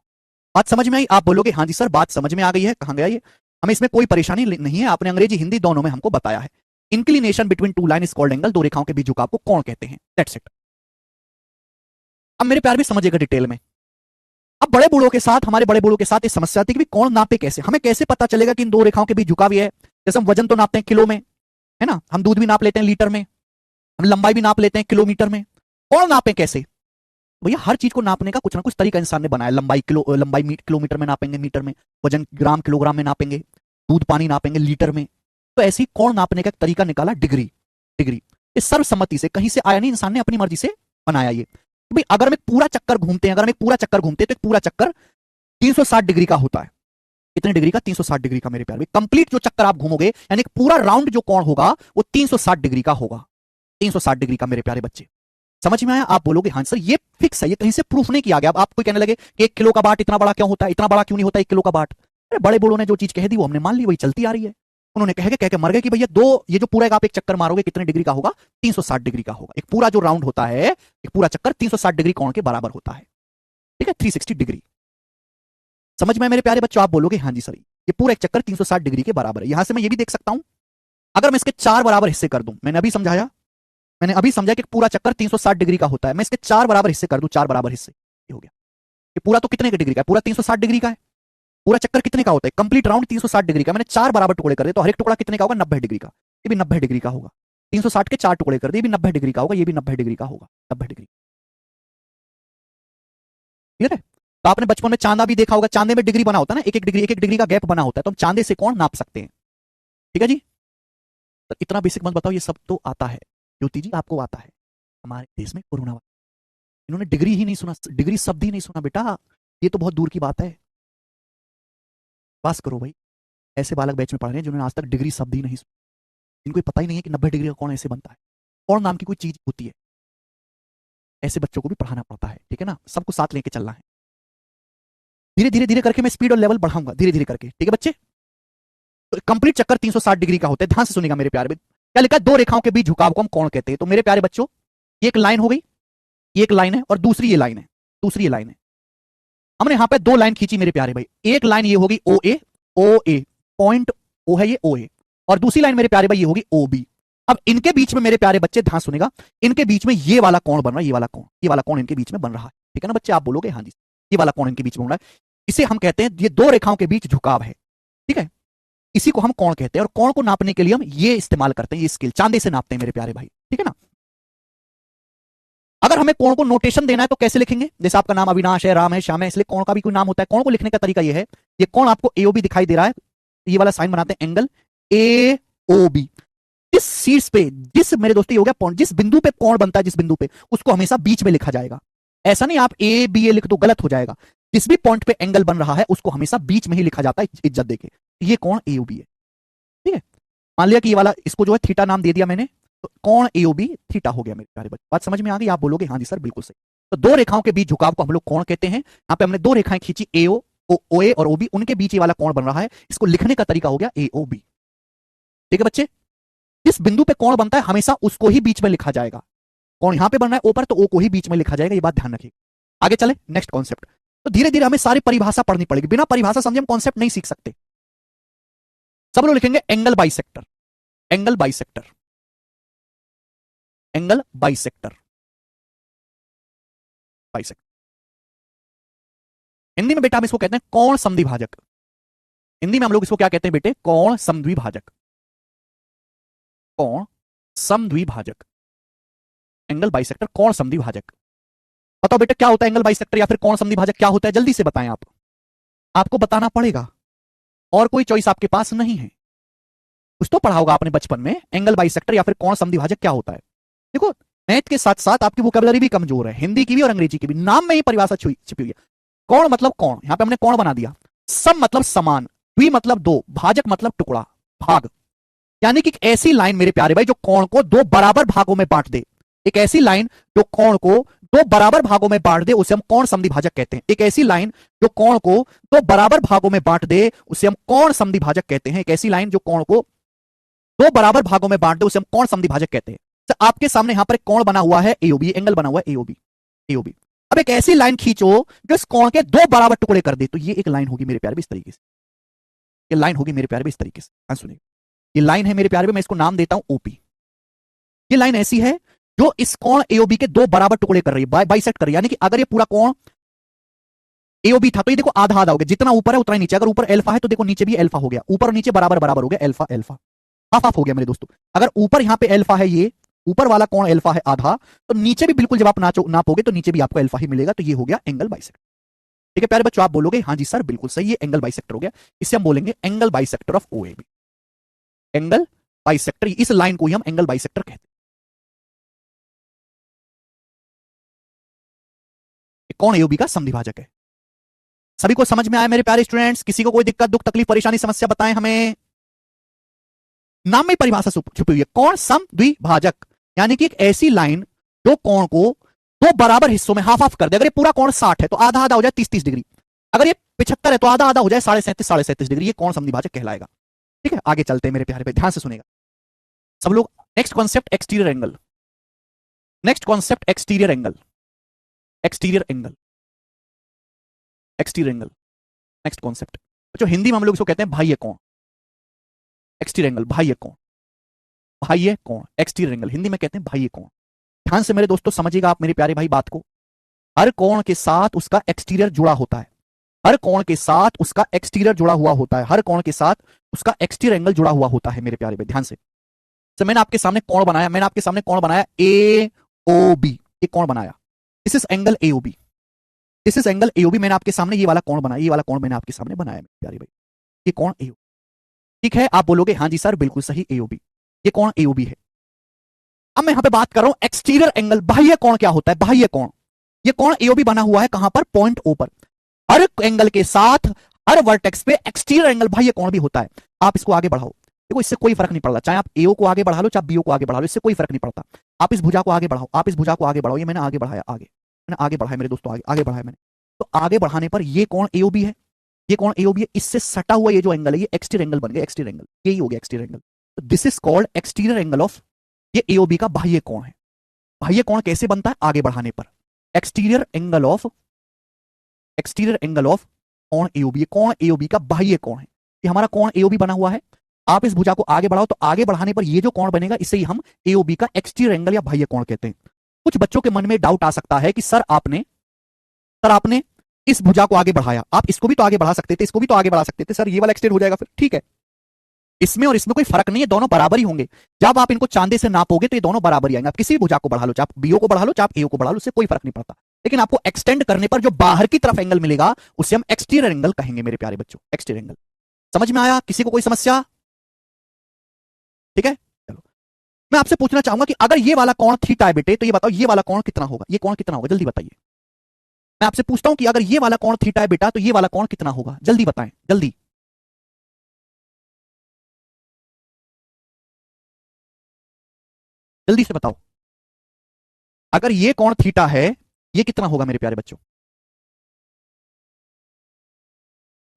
A: बात समझ में आई? आप बोलोगे हाँ जी सर बात समझ में आ गई है, कहां गया ये, हमें इसमें कोई परेशानी नहीं है, आपने अंग्रेजी हिंदी दोनों में हमको बताया है। Inclination between two line is called angle, दो रेखाओं के बीच झुकाव को कोण कहते हैं, दैट्स इट। अब मेरे प्यार भी समझिएगा डिटेल में। अब बड़े बूढ़ों के साथ, हमारे बड़े बूढ़ों के साथ ये समस्या आती है कि कोण नापे कैसे, हमें कैसे पता चलेगा कि इन दो रेखाओं के बीच झुकाव ये है। जैसे हम वजन तो नापते हैं किलो में, है ना, हम दूध भी नाप लेते हैं लीटर में, हम लंबाई भी नाप लेते हैं किलोमीटर में, कोण नापे कैसे? भैया हर चीज को नापने का कुछ ना कुछ तरीका इंसान ने बनाया। लंबाई किलोमीटर में नापेंगे, मीटर में, वजन ग्राम किलोग्राम में नापेंगे, दूध पानी नापेंगे लीटर में। तो ऐसे ही कोण नापने का एक तरीका निकाला, डिग्री। डिग्री ये सर्वसम्मति से, कहीं से आया नहीं, इंसान ने अपनी मर्जी से बनाया ये। तो भाई अगर हम एक पूरा चक्कर घूमते हैं, अगर हम एक पूरा चक्कर घूमते हैं तो एक पूरा चक्कर 360 डिग्री का होता है। कितने डिग्री का? 360 डिग्री का मेरे प्यारे। कंप्लीट जो चक्कर आप घूमोगे, यानी एक पूरा राउंड जो कोण होगा वो 360 डिग्री का होगा। 360 डिग्री का मेरे प्यारे बच्चे, समझ में आया? आप बोलोगे हाँ सर ये फिक्स है, ये कहीं से प्रूफ नहीं किया गया। अब आपको कहने लगे कि 1 किलो का बाट इतना बड़ा क्यों होता है, इतना बड़ा क्यों नहीं होता 1 किलो का बाट? अरे बड़े बूढ़ों ने जो चीज कह दी वो हमने मान ली, वही चलती आ रही है। उन्होंने कह के मर गए कि भैया ये जो पूरा आप एक चक्कर मारोगे कितने डिग्री का होगा? 360 डिग्री का होगा। एक पूरा जो राउंड होता है, एक पूरा चक्कर 360 डिग्री कोण के बराबर होता है, ठीक है, 360 डिग्री। समझ में मेरे प्यारे बच्चों? आप बोलोगे हाँ जी सर ये पूरा एक चक्कर 360 डिग्री के बराबर है। यहां से मैं ये भी देख सकता हूं, अगर मैं इसके 4 बराबर हिस्से कर दूं, मैंने अभी समझा कि पूरा चक्कर 360 डिग्री का होता है, मैं इसके 4 बराबर हिस्से कर दूं, 4 बराबर हिस्से, ये हो गया। ये पूरा तो कितने का डिग्री का है? पूरा 360 डिग्री का है। पूरा चक्कर कितने का होता है? कंप्लीट राउंड 360 डिग्री का। मैंने 4 बराबर टुकड़े कर दिए, तो हर एक टुकड़ा कितने का होगा? 90 डिग्री का। ये भी 90 डिग्री का होगा। 360 के 4 टुकड़े कर दिए, ये भी 90 डिग्री का होगा, ये भी 90 डिग्री का होगा। 90 डिग्री, क्लियर है? तो आपने बचपन में चांदा भी देखा होगा, चांदे में डिग्री बना होता है ना, एक एक डिग्री का गैप बना होता है, तो हम चांदे से कोण नाप सकते हैं, ठीक है जी। तो इतना बेसिक मत बताओ, ये सब तो आता है, ज्योति जी आपको आता है। हमारे देश में कोरोना, इन्होंने डिग्री ही नहीं सुना, डिग्री शब्द ही नहीं सुना बेटा, ये तो बहुत दूर की बात है। बस करो भाई, ऐसे बालक बैच में पढ़ रहे हैं जिन्होंने आज तक डिग्री शब्द ही नहीं सुना, इनको पता ही नहीं है कि 90 डिग्री का कोण ऐसे बनता है, कोण नाम की कोई चीज होती है। ऐसे बच्चों को भी पढ़ाना पड़ता है, ठीक है ना, सबको साथ लेके चलना है। धीरे धीरे धीरे करके मैं स्पीड और लेवल बढ़ाऊंगा, धीरे धीरे करके, ठीक है बच्चे। तो कंप्लीट चक्कर 360 डिग्री का होता है, ध्यान से सुनिएगा मेरे प्यारे। क्या लिखा है? दो रेखाओं के बीच झुकाव को हम कोण कहते हैं। तो मेरे प्यारे बच्चों, एक लाइन हो गई, एक लाइन है, और दूसरी ये लाइन है, दूसरी ये लाइन है। हमने यहां पे 2 लाइन खींची मेरे प्यारे भाई। एक लाइन ये होगी ओ ए, पॉइंट ओ है ये ओ ए, और दूसरी लाइन मेरे प्यारे भाई ये होगी ओ बी। अब इनके बीच में मेरे प्यारे बच्चे ध्यान सुनेगा, इनके बीच में ये वाला कोण बन रहा है, ये वाला कोण इनके बीच में बन रहा है, ठीक है ना बच्चे? आप बोलोगे हाँ जी ये वाला कोण इनके बीच में बन रहा है, इसे हम कहते हैं, ये दो रेखाओं के बीच झुकाव है, ठीक है, इसी को हम कोण कहते हैं। और कोण को नापने के लिए हम ये इस्तेमाल करते हैं, ये स्केल, चांदी से नापते हैं मेरे प्यारे भाई, ठीक है ना। अगर हमें कोण को नोटेशन देना है तो कैसे लिखेंगे? जैसे आपका नाम अविनाश है, राम है, श्याम है, इसलिए कोण का भी कोई नाम होता है। कोण को लिखने का तरीका ये है, ये कोण आपको एओबी दिखाई दे रहा है, ये वाला साइन बनाते हैं एंगल एओबी। जिस शीर्ष पे, जिस मेरे दोस्तों हो गया पॉइंट, जिस बिंदु पे कोण बनता है, जिस बिंदु पे, उसको हमेशा बीच में लिखा जाएगा। ऐसा नहीं आप ए बी ए लिख दो, गलत हो जाएगा। जिस भी पॉइंट पे एंगल बन रहा है उसको हमेशा बीच में ही लिखा जाता है, इज्जत देके। ये कोण एओबी है, ठीक है। मान लिया कि ये वाला, इसको जो है थीटा नाम दे दिया मैंने, तो कोण एओबी थीटा हो गया मेरे प्यारे बच्चे। बात समझ में आ गई? आप बोलोगे हाँ जी सर बिल्कुल सही। तो दो रेखाओं के बीच झुकाव को हम लोग कोण कहते हैं। यहाँ पे हमने 2 रेखाएं खींची, एओ ओ ए और ओबी, उनके बीच ये वाला कोण बन रहा है, इसको लिखने का तरीका हो गया एओबी, ठीक है बच्चे। जिस बिंदु पे कोण बनता है हमेशा उसको ही बीच में लिखा जाएगा। कोण यहां पे बन रहा है ओ पर, तो ओ को ही बीच में लिखा जाएगा, ये बात ध्यान रखिए। आगे चले नेक्स्ट कॉन्सेप्ट। तो धीरे धीरे हमें सारी परिभाषा पढ़नी पड़ेगी, बिना परिभाषा समझे हम कॉन्सेप्ट नहीं सीख सकते। सब लोग लिखेंगे angle bisector, angle bisector, angle bisector, bisector. Hindi में बेटा हम इसको कहते हैं कोण समद्विभाजक। हिंदी में हम लोग इसको क्या कहते हैं बेटे? कोण समद्विभाजक, कोण समद्विभाजक, एंगल बाइसेक्टर, कोण समद्विभाजक। बताओ बेटा क्या होता है एंगल बाइसेक्टर या फिर कोण समद्विभाजक क्या होता है? जल्दी से बताएं आप, आपको बताना पड़ेगा, और कोई चॉइस आपके पास नहीं है। कुछ तो पढ़ा होगा आपने बचपन में, एंगल बाइसेक्टर या फिर कोण समद्विभाजक क्या होता है। देखो मैथ के साथ साथ आपकी वोकैबुलरी भी कमजोर है, हिंदी की भी और अंग्रेजी की भी। नाम में ही परिभाषा छिपी हुई है। कोण मतलब कोण, यहां पे हमने कोण बना दिया। सम मतलब समान, द्वि मतलब दो, भाजक मतलब टुकड़ा, भाग, यानी कि एक ऐसी लाइन मेरे प्यारे भाई जो कोण को 2 बराबर भागों में बांट दे। एक ऐसी लाइन जो कोण को दो बराबर भागों में बांट दे उसे हम कोण समद्विभाजक कहते हैं। एक ऐसी लाइन जो कोण को दो बराबर भागों में बांट दे उसे हम कोण समद्विभाजक कहते हैं। एक ऐसी लाइन जो कोण को दो बराबर भागों में बांट दे उसे हम कोण समद्विभाजक कहते हैं। तो आपके सामने यहां पर एक कोण बना हुआ है एओबी, एंगल बना हुआ है एओबी, एओबी। अब एक ऐसी लाइन खींचो जो इस कोण के दो बराबर टुकड़े कर दे, तो ये एक लाइन होगी मेरे प्यारे इस तरीके से, ये लाइन होगी मेरे प्यारे इस तरीके से। सुनिए, ये लाइन है मेरे प्यारे, मैं इसको नाम देता हूं ओपी। ये लाइन ऐसी है जो इस कोण एओबी के दो बराबर टुकड़े कर रही है, बाइसेक्ट कर रही है। यानी कि अगर ये पूरा कोण एओबी था तो ये देखो आधा आधा हो गया, जितना ऊपर है उतना ही नीचे। अगर ऊपर अल्फा है तो देखो नीचे भी अल्फा हो गया, ऊपर और नीचे बराबर बराबर हो गया, अल्फा अल्फा, हाफ हाफ हो गया मेरे दोस्तों। अगर ऊपर यहां पे अल्फा है, ये ऊपर वाला कोण अल्फा है आधा, तो नीचे भी बिल्कुल जब आप नापोगे तो नीचे भी आपको अल्फा ही मिलेगा। तो ये हो गया एंगल बाइसेक्टर। ठीक है प्यारे बच्चों, आप बोलोगे हाँ जी सर बिल्कुल सही है, एंगल बाइसेक्टर हो गया। इसे हम बोलेंगे angle bisector of OAB, angle bisector. इस लाइन को ही हम एंगल बाइसेक्टर कहते हैं। कौन एओबी का समद्विभाजक है। सभी को समझ में आया मेरे प्यारे स्टूडेंट्स? किसी को कोई दिक्कत दुख तकलीफ परेशानी समस्या बताएं हमें। नाम में परिभाषा छुपी हुई है, कौन समद्विभाजक, यानी कि एक ऐसी लाइन जो कोण को दो बराबर हिस्सों में हाफ हाफ कर दे। अगर ये पूरा कोण 60 है तो आधा आधा हो जाए 30-30 डिग्री, अगर ये 75 है तो आधा आधा हो जाए 37.5 डिग्री, ये कौन समद्विभाजक कहलाएगा। ठीक है, आगे चलते हैं मेरे प्यारे पे, ध्यान से सुनेगा सब लोग। Next concept exterior angle, next concept exterior angle, exterior angle, exterior angle next concept. जो हिंदी में हम लोग इसको कहते हैं बाह्य कोण, एक्सटीरियर एंगल बाह्य कोण, बाह्य कोण एक्सटीरियर एंगल, हिंदी में कहते हैं बाह्य कोण। ध्यान से मेरे दोस्तों समझिएगा आप मेरे प्यारे भाई बात को। हर कोण के साथ उसका एक्सटीरियर जुड़ा होता है, हर कोण के साथ उसका एक्सटीरियर जुड़ा हुआ होता है, हर कोण के साथ उसका एक्सटीरियर एंगल जुड़ा हुआ होता है मेरे प्यारे भाई। ध्यान से, तो मैंने आपके सामने कोण बनाया, मैंने आपके सामने कोण बनाया ए ओ बी, ये कोण बनाया, this is angle AOB, this is angle AOB. मैंने आपके सामने ये वाला कोण बनाया, ये वाला कोण मैंने आपके सामने बनाया मेरे प्यारे भाई, ये कोण एओबी। ठीक है, आप बोलोगे हाँ जी सर बिल्कुल सही एओबी, ये कोण एओबी है। अब मैं यहां पे बात कर रहा हूं एक्सटीरियर एंगल, बाह्य कोण क्या होता है, बाह्य कोण। ये कोण एओबी बना हुआ है कहां पर, पॉइंट ओ पर। हर एंगल के साथ हर वर्टेक्स पे एक्सटीरियर एंगल बाह्य कोण भी होता है। आप इसको आगे बढ़ाओ, देखो इससे कोई फर्क नहीं पड़ता, चाहे आप एओ को आगे बढ़ा लो चाहे बीओ को आगे बढ़ा लो, इससे कोई फर्क नहीं पड़ता। आप इस भुजा को आगे बढ़ाओ, आप इस भुजा को आगे बढ़ाओ, ये मैंने आगे बढ़ाया, आगे मैंने आगे बढ़ाया मेरे दोस्तों, आगे आगे बढ़ाया मैंने। तो आगे बढ़ाने पर ये कोण एओबी है, ये कोण एओबी है, इससे सटा हुआ ये जो एंगल है ये एक्सटीरियर एंगल बन गया, एक्सटीरियर एंगल यही हो गया एक्सटीरियर एंगल। तो this is called exterior angle of, ये एओबी का बाह्य कोण है। बाह्य कोण कैसे बनता है, आगे बढ़ाने पर exterior angle of, exterior angle of कोण एओबी, कोण एओबी का बाह्य कोण है। ये हमारा कोण एओबी बना हुआ है। आप इस भुजा को आगे बढ़ाओ तो आगे बढ़ाने पर ये जो कोण बनेगा इसे ही हम एओबी का एक्सटीरियर एंगल या बाह्य कोण कहते हैं। कुछ बच्चों के मन में डाउट आ सकता है कि सर आपने इस भुजा को आगे बढ़ाया, आप इसको भी तो आगे बढ़ा सकते थे, इसको भी तो आगे बढ़ा सकते थे, सर ये वाला एक्सटेंड हो जाएगा फिर। ठीक है, इसमें और इसमें कोई फर्क नहीं है, दोनों बराबर ही होंगे। जब आप इनको चांदे से नापोगे तो ये दोनों बराबर ही आएंगे। आप किसी भी भुजा को बढ़ा लो, चाहे आप बीओ को बढ़ा लो चाहे आप एओ को बढ़ा लो, उससे कोई फर्क नहीं पड़ता। लेकिन आपको एक्सटेंड करने पर जो बाहर की तरफ एंगल मिलेगा उसे हम एक्सटीरियर एंगल कहेंगे मेरे प्यारे बच्चों, एक्सटीरियर एंगल। समझ में आया? किसी को कोई समस्या? ठीक है, चलो मैं आपसे पूछना चाहूंगा कि अगर ये वाला कोण थीटा है बेटे, तो ये बताओ ये वाला कोण कितना होगा, ये कोण कितना होगा, जल्दी बताइए। मैं आपसे पूछता हूं कि अगर ये वाला कोण थीटा है बेटा तो ये वाला कोण कितना होगा, जल्दी बताएं, जल्दी। जल्दी से बताओ, अगर ये कोण थीटा है ये कितना होगा मेरे प्यारे बच्चों?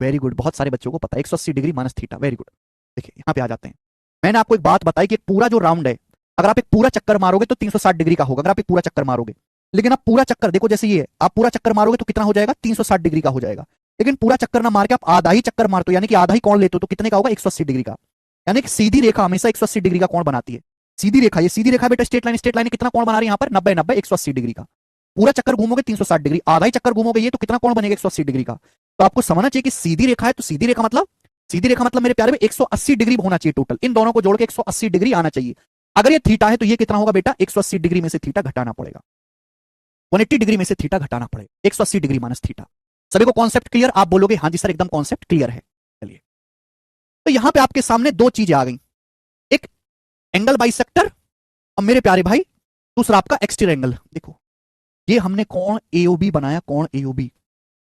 A: वेरी गुड, बहुत सारे बच्चों को पता है 180 degree minus theta. Very good, देखिए यहां पे आ जाते हैं। मैंने आपको एक बात बताई कि पूरा जो राउंड है अगर आप एक पूरा चक्कर मारोगे तो 360 डिग्री का होगा, अगर आप एक पूरा चक्कर मारोगे। लेकिन आप पूरा चक्कर देखो, जैसे ये आप पूरा चक्कर मारोगे तो कितना हो जाएगा, 360 डिग्री का हो जाएगा। लेकिन पूरा चक्कर ना मार के आप आधा ही चक्कर मारते हो, यानी कि आधा ही कोण लेते हो, तो कितने का होगा, 180 डिग्री का। यानी कि सीधी रेखा हमेशा 180 डिग्री का कोण बनाती है। सीधी रेखा, ये सीधी रेखा बेटा स्ट्रेट लाइन, स्ट्रेट लाइन कितना कोण बना रही है यहाँ पर, 90-90 180 डिग्री का। पूरा चक्कर घूमोगे 360 डिग्री, आधा ही चक्कर घूमोगे ये, तो कितना कोण बनेगा, 180 डिग्री का। तो आपको समझना चाहिए कि सीधी रेखा है तो सीधी रेखा मतलब मेरे प्यारे में 180 डिग्री होना चाहिए टोटल, इन दोनों को जोड़ के 180 डिग्री आना चाहिए। अगर ये थीटा है तो ये कितना होगा बेटा, 180 डिग्री में से थीटा घटाना पड़ेगा, 180 डिग्री में से थीटा घटाना पड़ेगा, 180 डिग्री माइनस थीटा। सभी को कॉन्सेप्ट क्लियर? आप बोलोगे हाँ जी सर एकदम कॉन्सेप्ट क्लियर है। चलिए, तो यहां पे आपके सामने दो चीजें आ गई, एक एंगल बाइसेक्टर और मेरे प्यारे भाई दूसरा आपका एक्सटीरियर एंगल। देखो ये हमने कोण एओबी बनाया, कोण एओबी।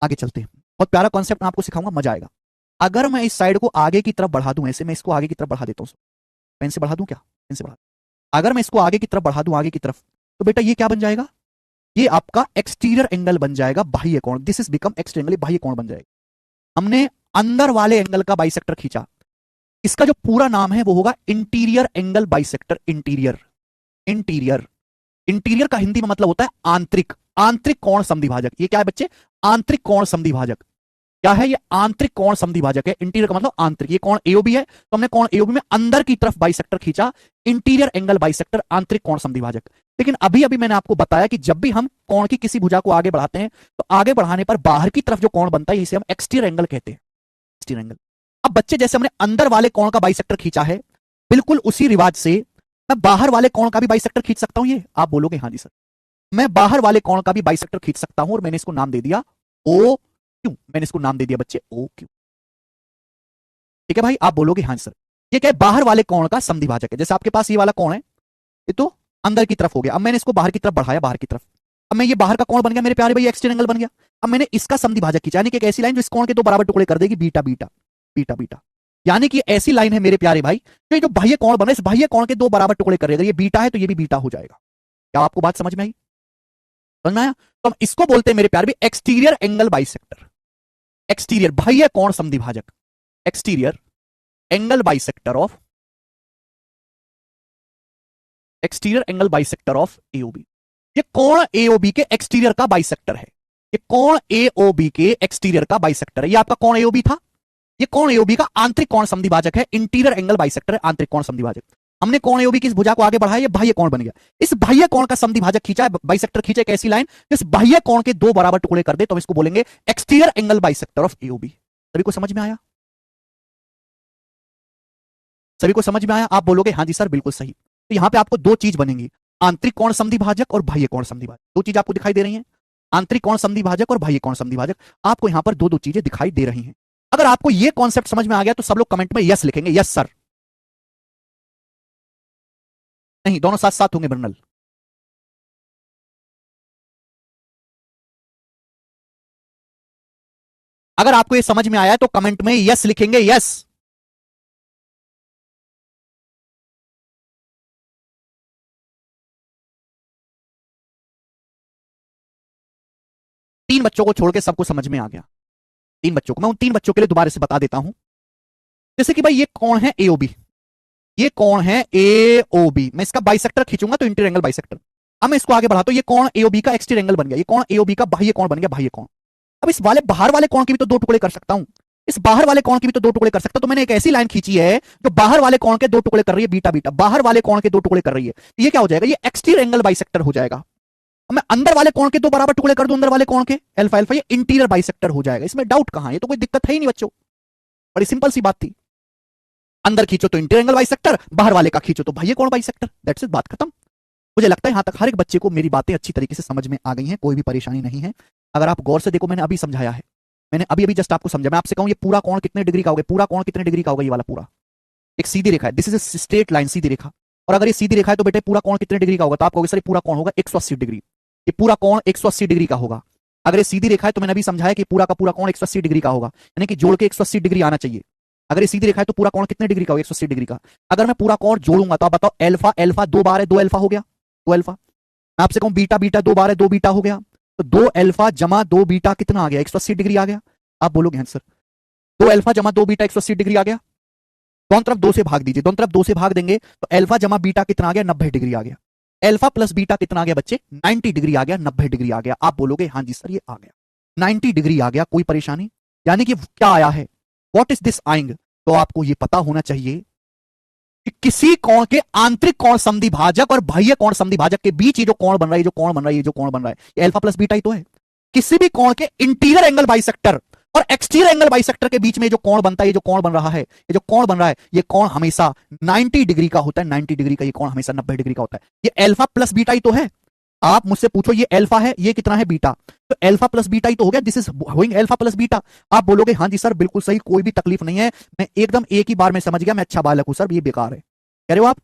A: आगे चलते हैं, बहुत प्यारा कॉन्सेप्ट मैं आपको सिखाऊंगा, मजा आएगा। अगर मैं इस साइड को आगे की तरफ बढ़ा दूं, ऐसे मैं इसको आगे की तरफ बढ़ा देता हूं, पेन से बढ़ा दूं क्या, पेन से बढ़ा, अगर मैं इसको आगे की तरफ बढ़ा दूं, आगे की तरफ, तो बेटा ये क्या बन जाएगा, ये आपका एक्सटीरियर एंगल बन जाएगा, बाह्य कोण। This is become exterior angle, बाह्य कोण बन जाएगा। हमने अंदर वाले एंगल का बाइसेक्टर खींचा, इसका जो पूरा नाम है वो होगा interior angle bisector. Interior, interior, interior का हिंदी में मतलब होता है आंतरिक, आंतरिक कोण समद्विभाजक। ये क्या है बच्चे, आंतरिक कोण समद्विभाजक। क्या है ये, आंतरिक कोण समद्विभाजक है। इंटीरियर का मतलब आंतरिक। ये कोण एओबी है, तो हमने कोण एओबी में अंदर की तरफ बाइसेक्टर खींचा, इंटीरियर एंगल बाइसेक्टर, आंतरिक कोण समद्विभाजक। लेकिन अभी अभी मैंने आपको बताया कि जब भी हम कोण की किसी भुजा को आगे बढ़ाते हैं तो आगे बढ़ाने पर बाहर की तरफ जो कोण बनता है इसे हम एक्सटीरियर एंगल कहते हैं, एक्सटीरियर एंगल। अब बच्चे जैसे हमने अंदर वाले कोण का बाइसेक्टर खींचा है, बिल्कुल उसी रिवाज से मैं बाहर वाले कोण का भी बाइसेक्टर खींच सकता हूं। ये आप बोलोगे हाँ जी सर, मैं बाहर वाले कोण का भी बाइसेक्टर खींच सकता हूं, और मैंने इसको नाम दे दिया ओ क्यू। मैंने इसको नाम दे दिया बच्चे ओ क्यू। ठीक है भाई, आप बोलोगे हाँ सर। ये क्या है, बाहर वाले कोण का समद्विभाजक है। जैसे आपके पास ये वाला कोण है, ये तो अंदर की तरफ हो गया, अब मैंने इसको बाहर की तरफ बढ़ाया, बाहर की तरफ, अब मैं ये बाहर का कोण बन गया मेरे प्यारे भाई, एक्सटीरियर एंगल बन गया। अब मैंने इसका समद्विभाजक खींचा, यानी कि एक ऐसी लाइन जो इस कोण के दो बराबर टुकड़े कर देगी, बीटा बीटा बीटा बीटा। यानी कि ऐसी लाइन है मेरे प्यारे भाई, तो ये जो बाह्य कोण बना, इस बाह्य कोण के दो बराबर टुकड़े कर देगा। ये बीटा है तो ये भी बीटा हो जाएगा। क्या आपको बात समझ में आई, समझ में आया? तो हम इसको बोलते हैं मेरे प्यारे भाई एक्सटीरियर एंगल बाइसेक्टर। एक्सटीरियर बाह्य कोण समद्विभाजक, exterior angle bisector of, exterior angle bisector of AOB. ये कोण एओबी के एक्सटीरियर का बाइसेक्टर है। ये कोण एओबी के एक्सटीरियर का बाइसेक्टर है। ये आपका कोण एओबी था, ये कोण एओबी का आंतरिक कोण समद्विभाजक है, इंटीरियर एंगल बाइसेक्टर है, आंतरिक कोण समद्विभाजक। हमने कोण एओबी की इस भुजा को आगे बढ़ाया, ये बाह्य कोण बन गया। इस बाह्य कोण का समद्विभाजक खींचा है, बाइसेक्टर खींचा, एक ऐसी लाइन इस बाह्य कोण के दो बराबर टुकड़े कर दे, तो हम इसको बोलेंगे exterior angle bisector of AOB. सभी को समझ में आया, सभी को समझ में आया? आप बोलोगे हाँ जी सर बिल्कुल सही। तो यहां पे आपको दो चीज बनेंगी, आंतरिक कोण समद्विभाजक और बाह्य कोण समद्विभाजक। दो चीज आपको दिखाई दे रही हैं, आंतरिक कोण समद्विभाजक और बाह्य कोण समद्विभाजक। आपको यहां पर दो दो चीजें दिखाई दे रही हैं। अगर आपको यह कॉन्सेप्ट समझ में आ गया तो सब लोग कमेंट में यस लिखेंगे, यस सर। नहीं, दोनों साथ साथ होंगे बर्नल। अगर आपको यह समझ में आया है तो कमेंट में यस लिखेंगे, यस। तीन बच्चों को छोड़ के सबको समझ में आ गया। तीन बच्चों को, मैं उन तीन बच्चों के लिए दोबारा से बता देता हूं। जैसे कि भाई ये कौन है एओबी, ये कौन है एओबी, मैं इसका बाइसेक्टर खींचूंगा तो इंटीरियर एंगल बाइसेक्टर। अब मैं इसको आगे बढ़ाता हूं, ये कौन एओबी का एक्सटीरियर एंगल बन गया, ये कौन एओबी का बाह्य कोण बन गया, बाह्य कोण। अब इस वाले बाहर वाले कोण के भी तो दो टुकड़े कर सकता हूं, इस बाहर वाले कोण के भी तो दो टुकड़े कर सकता हूं। तो मैंने एक ऐसी लाइन खींची है जो बाहर वाले कोण के दो टुकड़े कर रही है, बीटा बीटा, बाहर वाले कोण के दो टुकड़े कर रही है। तो ये क्या हो जाएगा, ये एक्सटीरियर एंगल बाइसेक्टर हो जाएगा। अब मैं अंदर वाले कोण के दो बराबर टुकड़े कर दूं, अंदर वाले कोण के अल्फा अल्फा, ये इंटीरियर बाइसेक्टर हो जाएगा। इसमें डाउट कहां है, ये तो कोई दिक्कत है ही नहीं बच्चों, बड़ी सिंपल सी बात थी। अंदर खींचो तो इंटीरियर एंगल बाइसेक्टर, बाहर वाले का खींचो तो बाह्य कोण बाइसेक्टर, दैट्स इट, बात खत्म। मुझे लगता है यहां तक हर एक बच्चे को मेरी बातें अच्छी तरीके से समझ में आ गई हैं, कोई भी परेशानी नहीं है। अगर आप गौर से देखो, मैंने अभी समझाया है, मैंने अभी अभी जस्ट आपको समझा। मैं आपसे कहूं ये पूरा कोण कितने डिग्री का होगा, पूरा कोण कितने डिग्री का होगा, ये वाला पूरा एक सीधी रेखा है, this is a straight line, सीधी रेखा। और अगर ये सीधी रेखा है तो बेटे पूरा कोण कितने डिग्री का होगा, तो आप कहोगे सर पूरा कोण होगा 180 डिग्री। ये पूरा कोण 180 डिग्री का होगा। अगर ये सीधी रेखा है तो मैंने अभी समझाया कि पूरा का पूरा कोण 180 डिग्री का होगा, यानी कि जोड़ के 180 डिग्री आना चाहिए। अगर ये सीधी रेखा है तो पूरा कोण कितने डिग्री का होगा, 180 डिग्री का। अगर मैं पूरा कोण जोड़ूंगा तो आप बताओ, अल्फा अल्फा दो बार है, दो अल्फा हो गया, दो अल्फा। मैं आपसे कहूं बीटा बीटा दो बार है, दो बीटा हो गया, तो दो अल्फा जमा दो बीटा कितना आ गया, 180 डिग्री आ गया। आप बोलोगे हाँ सर, दो अल्फा जमा दो बीटा 180 डिग्री आ गया। दोनों तरफ दो से भाग दीजिए, दोनों तरफ दो से भाग देंगे तो अल्फा जमा बीटा कितना आ गया, 90 डिग्री आ गया। अल्फा प्लस बीटा कितना आ गया बच्चे, 90 डिग्री आ गया, 90 डिग्री आ गया। आप बोलोगे हाँ जी सर ये आ गया, 90 डिग्री आ गया, कोई परेशानी? यानी कि क्या आया है, व्हाट इज दिस आइंग? तो आपको यह पता होना चाहिए कि किसी कोण के आंतरिक कोण समद्विभाजक और बाह्य कोण समद्विभाजक के बीच ये जो कोण बन रहा है, जो कोण बन रहा है, ये जो कोण बन रहा है, ये अल्फा प्लस बीटा ही तो है। किसी भी कोण के इंटीरियर एंगल बाइसेक्टर और एक्सटीरियर एंगल बाइसेक्टर के बीच में जो कोण बनता है, ये जो कोण बन रहा है, ये जो कोण बन रहा है, ये कोण हमेशा 90 डिग्री का होता है, 90 डिग्री का। ये कोण हमेशा 90 डिग्री का होता है। ये अल्फा प्लस बीटा ही तो है। आप मुझसे पूछो ये अल्फा है, ये कितना है बीटा, तो अल्फा प्लस बीटा ही तो हो गया, this is going alpha plus beta. आप बोलोगे हाँ जी सर बिल्कुल सही, कोई भी तकलीफ नहीं है, मैं एकदम एक ही बार में समझ गया, मैं अच्छा बालक हूं सर, ये बेकार है, कह रहे हो आप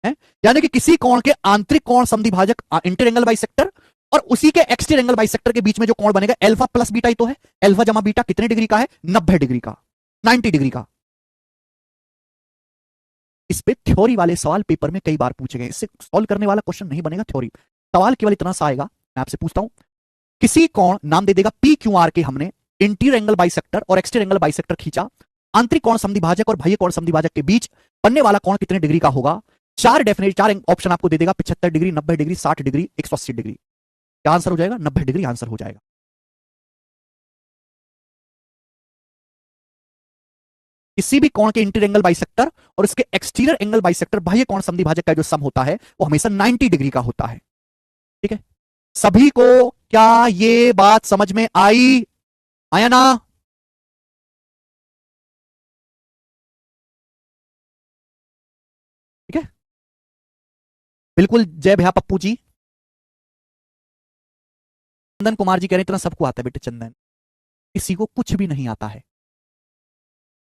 A: हैं? यानी कि किसी कोण के आंतरिक कोण समद्विभाजक इंटीरियर एंगल बाइसेक्टर और उसी के एक्सटीरियर एंगल बाइसेक्टर के बीच में जो कोण बनेगा अल्फा प्लस बीटा ही तो है। अल्फा जमा बीटा कितने डिग्री का है, 90 डिग्री का, 90 डिग्री का। इस पे थ्योरी वाले सवाल पेपर में कई बार पूछे गए, इससे सॉल्व करने वाला क्वेश्चन नहीं बनेगा थ्योरी। सवाल केवल इतना सा आएगा, मैं आपसे पूछता हूं, किसी कोण नाम दे देगा पी क्यू आर के, हमने इंटीरियर एंगल बाइसेक्टर और एक्सटीरियर एंगल बाइसेक्टर खींचा, आंतरिक कोण समद्विभाजक और बाह्य कोण समद्विभाजक के बीच बनने वाला कोण कितने डिग्री का होगा? चार ऑप्शन आपको दे देगा, 75 डिग्री, 90 डिग्री, 60 डिग्री, 180 डिग्री। क्या आंसर हो जाएगा? 90 डिग्री आंसर हो जाएगा। किसी भी कोण के इंटीरियर एंगल बाइसेक्टर और उसके एक्सटीरियर एंगल बाइसेक्टर बाह्य कोण समद्विभाजक का जो सम होता है वो हमेशा 90 डिग्री का होता है। ठीक है, सभी को क्या ये बात समझ में आई? आया ना? ठीक है, बिल्कुल। जय भैया पप्पू जी। चंदन कुमार जी कह रहे हैं इतना सबको आता है बेटे चंदन, किसी को कुछ भी नहीं आता है।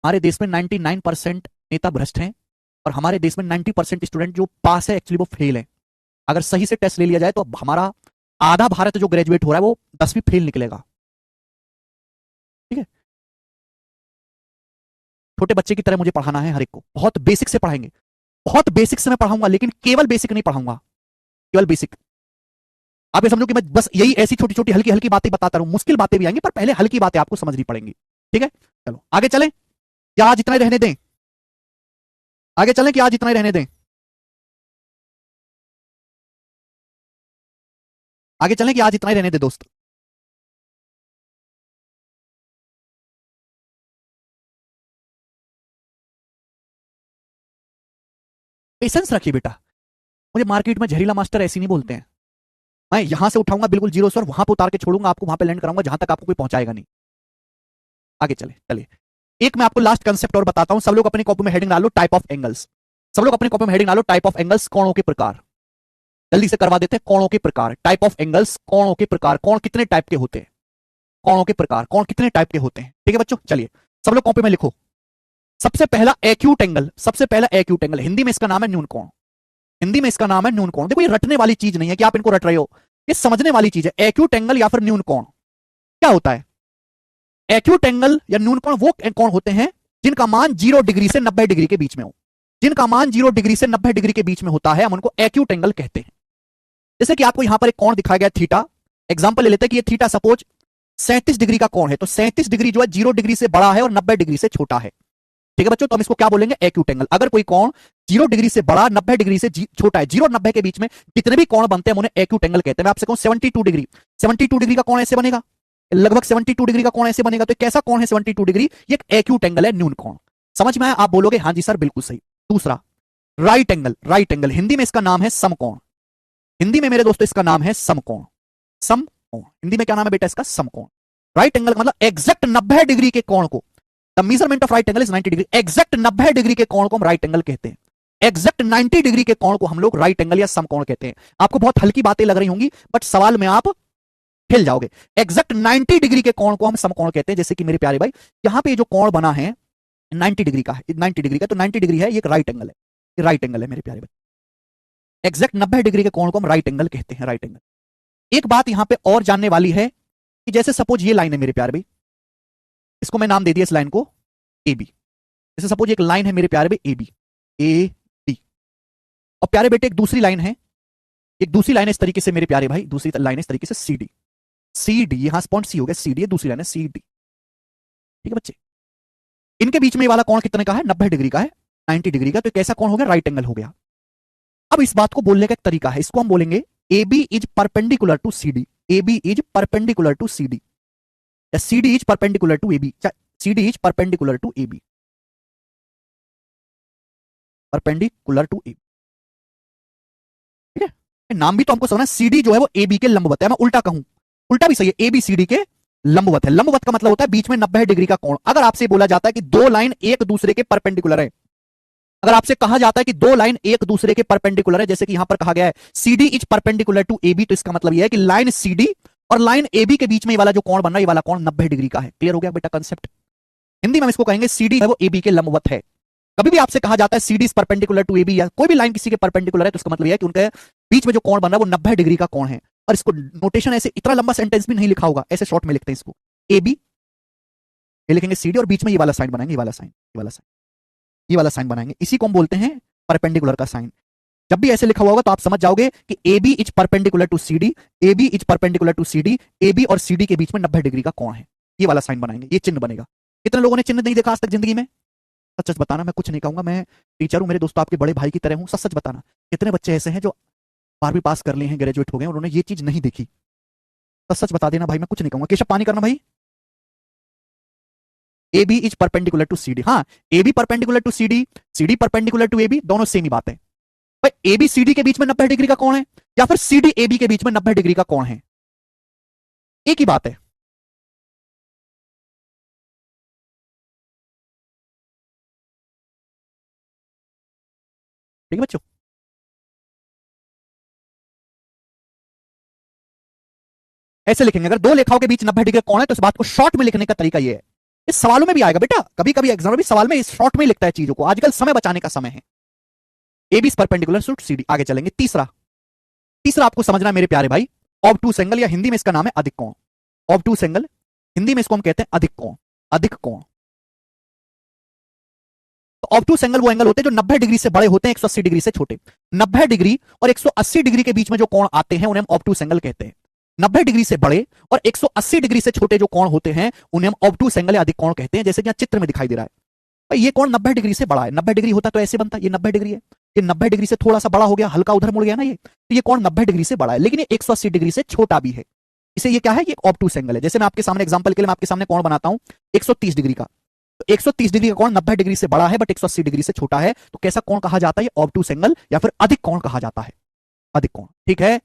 A: हमारे देश में 99% नेता भ्रष्ट हैं और हमारे देश में 90% स्टूडेंट जो पास है एक्चुअली वो फेल है। अगर सही से टेस्ट ले लिया जाए तो हमारा आधा भारत जो ग्रेजुएट हो रहा है वो 10वीं फेल निकलेगा। ठीक है, छोटे बच्चे की तरह मुझे पढ़ाना है हर एक को, बहुत बेसिक से पढ़ाएंगे, बहुत बेसिक से मैं पढ़ाऊंगा, लेकिन केवल बेसिक नहीं पढ़ाऊंगा, केवल बेसिक। आप ये समझो कि मैं बस यही ऐसी छोटी छोटी हल्की हल्की बातें बताता रहूं, मुश्किल बातें भी आएंगी पर पहले हल्की बातें आपको समझनी पड़ेंगी। ठीक है, चलो आगे चलें या आज इतना ही रहने दें? आगे चलें कि आज इतना ही रहने दें? आगे चलें कि आज इतना ही रहने दें दोस्त? पेशेंस रखिए बेटा, मुझे मार्केट में जहरीला मास्टर ऐसी नहीं बोलते हैं। मैं यहां से उठाऊंगा बिल्कुल जीरो से और वहां पे उतार के छोड़ूंगा, आपको वहां पे लैंड कराऊंगा जहां तक आपको कोई पहुंचाएगा नहीं। आगे चले चलिए, एक मैं आपको लास्ट कंसेप्ट और बताता हूं। सब लोग अपनी कॉपी में हेडिंग डालो टाइप ऑफ एंगल्स। सब लोग अपनी कॉपी में हेडिंग डालो टाइप ऑफ एंगल्स, कोणों के प्रकार। जल्दी से करवा देते हैं, कोणों के प्रकार, टाइप ऑफ एंगल्स, कोणों के प्रकार। कोण कितने टाइप के होते हैं? कोणों के प्रकार, कोण कितने टाइप के होते हैं? ठीक है बच्चों, चलिए सब लोग कॉपी में लिखो। सबसे पहला एक्यूट एंगल, सबसे पहला एक्यूट एंगल, हिंदी में इसका नाम है न्यून कोण। हिंदी में इसका नाम है न्यून कोण। देखो ये रटने वाली चीज नहीं है कि आप इनको रट रहे हो, ये समझने वाली चीज है। एक्यूट एंगल या फिर न्यून कोण क्या होता है? एक्यूट एंगल या न्यून कोण वो कोण होते हैं जिनका मान 0 डिग्री से 90 डिग्री के बीच में हो। जिनका मान 0 डिग्री से 90 डिग्री के बीच में होता है हम उनको एक्यूट एंगल कहते हैं। जैसे कि आपको यहां पर एक कोण दिखाया गया थीटा, एग्जांपल ले लेते हैं कि ये थीटा सपोज 37 डिग्री का कोण है, तो 37 डिग्री जो है 0 डिग्री से बड़ा है और 90 डिग्री से छोटा है। ठीक है बच्चों, तो हम इसको क्या बोलेंगे? Acute angle. अगर कोई कोण 0 डिग्री से बड़ा, 90 डिग्री से छोटा है, 0 और 90 के बीच में जितने भी कोण बनते हैं हम उन्हें एक्यूट एंगल कहते हैं। मैं आपसे कहूं 72 डिग्री, 72 डिग्री का कोण ऐसे बनेगा, लगभग 72 डिग्री का कोण ऐसे बनेगा, तो कैसा कोण है 72 डिग्री? ये एक एक्यूट एंगल है, न्यून कोण। समझ में आया? आप बोलोगे हाँ जी सर बिल्कुल सही। दूसरा right angle, right angle Hindi में इसका नाम है समकोण। हिंदी में मेरे दोस्तों इसका नाम है समकोण। समकोण हिंदी में क्या नाम है बेटा? इसका समकोण। राइट एंगल का मतलब एग्जैक्ट 90 डिग्री के कोण को, the measurement of right angle is 90 degree. Exact 90 degree के कोण को हम राइट एंगल कहते हैं। एग्जैक्ट 90 डिग्री के कोण को हम लोग राइट एंगल या समकोण कहते हैं। आपको बहुत हल्की बातें लग रही होंगी बट सवाल में आप हिल जाओगे। एग्जैक्ट 90 डिग्री के कोण को हम समकोण कहते हैं। जैसे कि मेरे प्यारे भाई यहां पे जो कोण बना है 90 डिग्री का है, 90 डिग्री का, तो 90 डिग्री है, ये एक राइट एंगल है, ये राइट एंगल है मेरे प्यारे भाई। एग्जैक्ट 90 डिग्री के कोण को हम राइट एंगल कहते हैं, राइट एंगल। एक बात यहां पे और जानने वाली है कि जैसे सपोज ये लाइन है मेरे प्यारे भाई, इसको मैं नाम दे दिया इस लाइन को ए बी। जैसे सपोज एक लाइन है मेरे प्यारे भाई ए बी, ए बी, और प्यारे बेटे एक दूसरी लाइन है, एक दूसरी लाइन है इस तरीके से मेरे प्यारे भाई, दूसरी लाइन है इस तरीके से सी डी। सी डी, यहां पॉइंट सी हो गया, सी डी, दूसरी लाइन है सी डी। ठीक है बच्चे, इनके बीच में ये वाला कोण कितने का है? 90 डिग्री का है, 90 डिग्री का, तो कैसा कोण हो गया? राइट एंगल हो गया। अब इस बात को बोलने का एक तरीका है, इसको हम बोलेंगे A B is perpendicular to C D. A B is perpendicular to C D, या C D is perpendicular to A B, C D is perpendicular to A B, perpendicular to A B. ठीक है, नाम भी तो हमको समझना, C D जो है वो ए बी के लंबवत है। मैं उल्टा कहूं, उल्टा भी सही है, ए बी सी डी के लंबवत है। लंबवत का मतलब होता है बीच में 90 डिग्री का कोण। अगर आपसे बोला जाता है कि दो लाइन एक दूसरे के परपेंडिकुलर है, अगर आपसे कहा जाता है कि दो लाइन एक दूसरे के परपेंडिकुलर है, जैसे कि यहां पर कहा गया है CD is perpendicular to AB, तो इसका मतलब यह है कि लाइन सीडी और लाइन एबी के बीच में ये वाला जो कोण बन रहा है, ये वाला कोण 90 डिग्री का है। क्लियर हो गया बेटा कंसेप्ट? हिंदी में हम इसको कहेंगे सीडी है वो एबी के लंबवत है। कभी भी आपसे कहा जाता है CD is perpendicular to AB, या कोई भी लाइन किसी के परपेंडिकुलर है, तो इसका मतलब यह है कि उनके बीच में जो कोण बन रहा है वो 90 डिग्री का कोण है। और इसको नोटेशन ऐसे इतना लंबा सेंटेंस भी नहीं लिखा होगा, ऐसे शॉर्ट में लिखते हैं इसको, एबी ये लिखेंगे सीडी और बीच में ये वाला साइन बनाएंगे, ये वाला साइन, ये वाला साइन, ये वाला साइन बनाएंगे, इसी को हम बोलते हैं परपेंडिकुलर का साइन। जब भी ऐसे लिखा हुआ होगा तो आप समझ जाओगे कि A B is perpendicular to C D, A B is perpendicular to C D, A B और सी डी के बीच में 90 डिग्री का कोण है। ये वाला साइन बनाएंगे, ये चिन्ह बनेगा। कितने लोगों ने चिन्ह नहीं देखा आज तक जिंदगी में? सच सच बताना, मैं कुछ नहीं कहूंगा, मैं टीचर हूं, मेरे दोस्तों आपके बड़े भाई की तरह हूं, सच सच बताना। कितने बच्चे ऐसे हैं जो 12वीं पास कर लिए हैं, ग्रेजुएट हो गए, उन्होंने ये चीज नहीं देखी? सच सच बता देना भाई, मैं कुछ नहीं कहूंगा। केशव पानी करना भाई। A B is perpendicular to C D, हाँ A B perpendicular to C D, C D perpendicular to A B, दोनों सेम ही बात है भाई। ए बी सी डी के बीच में 90 डिग्री का कोण है या फिर सी डी ए बी के बीच में 90 डिग्री का कोण है, एक ही बात है। ठीक है बच्चों, ऐसे लिखेंगे। अगर दो लेखाओं के बीच 90 डिग्री कोण है तो इस बात को शॉर्ट में लिखने का तरीका यह है। इस सवालों में भी आएगा बेटा, कभी कभी एग्जाम में भी सवाल में इस शॉर्ट में लिखता है चीजों को, आजकल समय बचाने का समय है। A B perpendicular to C D. आगे चलेंगे। तीसरा, तीसरा आपको समझना है मेरे प्यारे भाई, ऑब्टूस एंगल, या हिंदी में इसका नाम है अधिक कोण। ऑब्टूस एंगल, हिंदी में इसको हम कहते हैं अधिक कोण, अधिक कोण। तो ऑब्टूस एंगल वो एंगल होते हैं जो 90 डिग्री से बड़े होते हैं, 180 डिग्री से छोटे। 90 डिग्री और 180 डिग्री के बीच में जो कोण आते हैं उन्हें हम ऑब्टूस एंगल कहते हैं। 90 डिग्री से बड़े और 180 डिग्री से छोटे जो कोण होते हैं उन्हें हम ऑब्टूस एंगल या अधिक कोण कहते हैं। जैसे कि यहां चित्र में दिखाई दे रहा है भाई, ये कोण 90 डिग्री से बड़ा है। 90 डिग्री होता तो ऐसे बनता, ये 90 डिग्री है, ये 90 डिग्री से थोड़ा सा बड़ा हो गया, हल्का उधर मुड़ गया ना ये, तो ये कोण 90 डिग्री से बड़ा है, लेकिन ये 180 डिग्री से छोटा भी है। इसे ये क्या है, ये ऑब्टूस एंगल है। जैसे मैं आपके सामने एग्जांपल के लिए मैं आपके सामने कोण बनाता हूं 130 डिग्री का, तो 130 डिग्री का कोण 90 डिग्री से बड़ा है बट 180 डिग्री से छोटा है, तो कैसा कोण कहा जाता है? ऑब्टूस एंगल या फिर अधिक कोण कहा जाता है, अधिक कोण। ठीक है,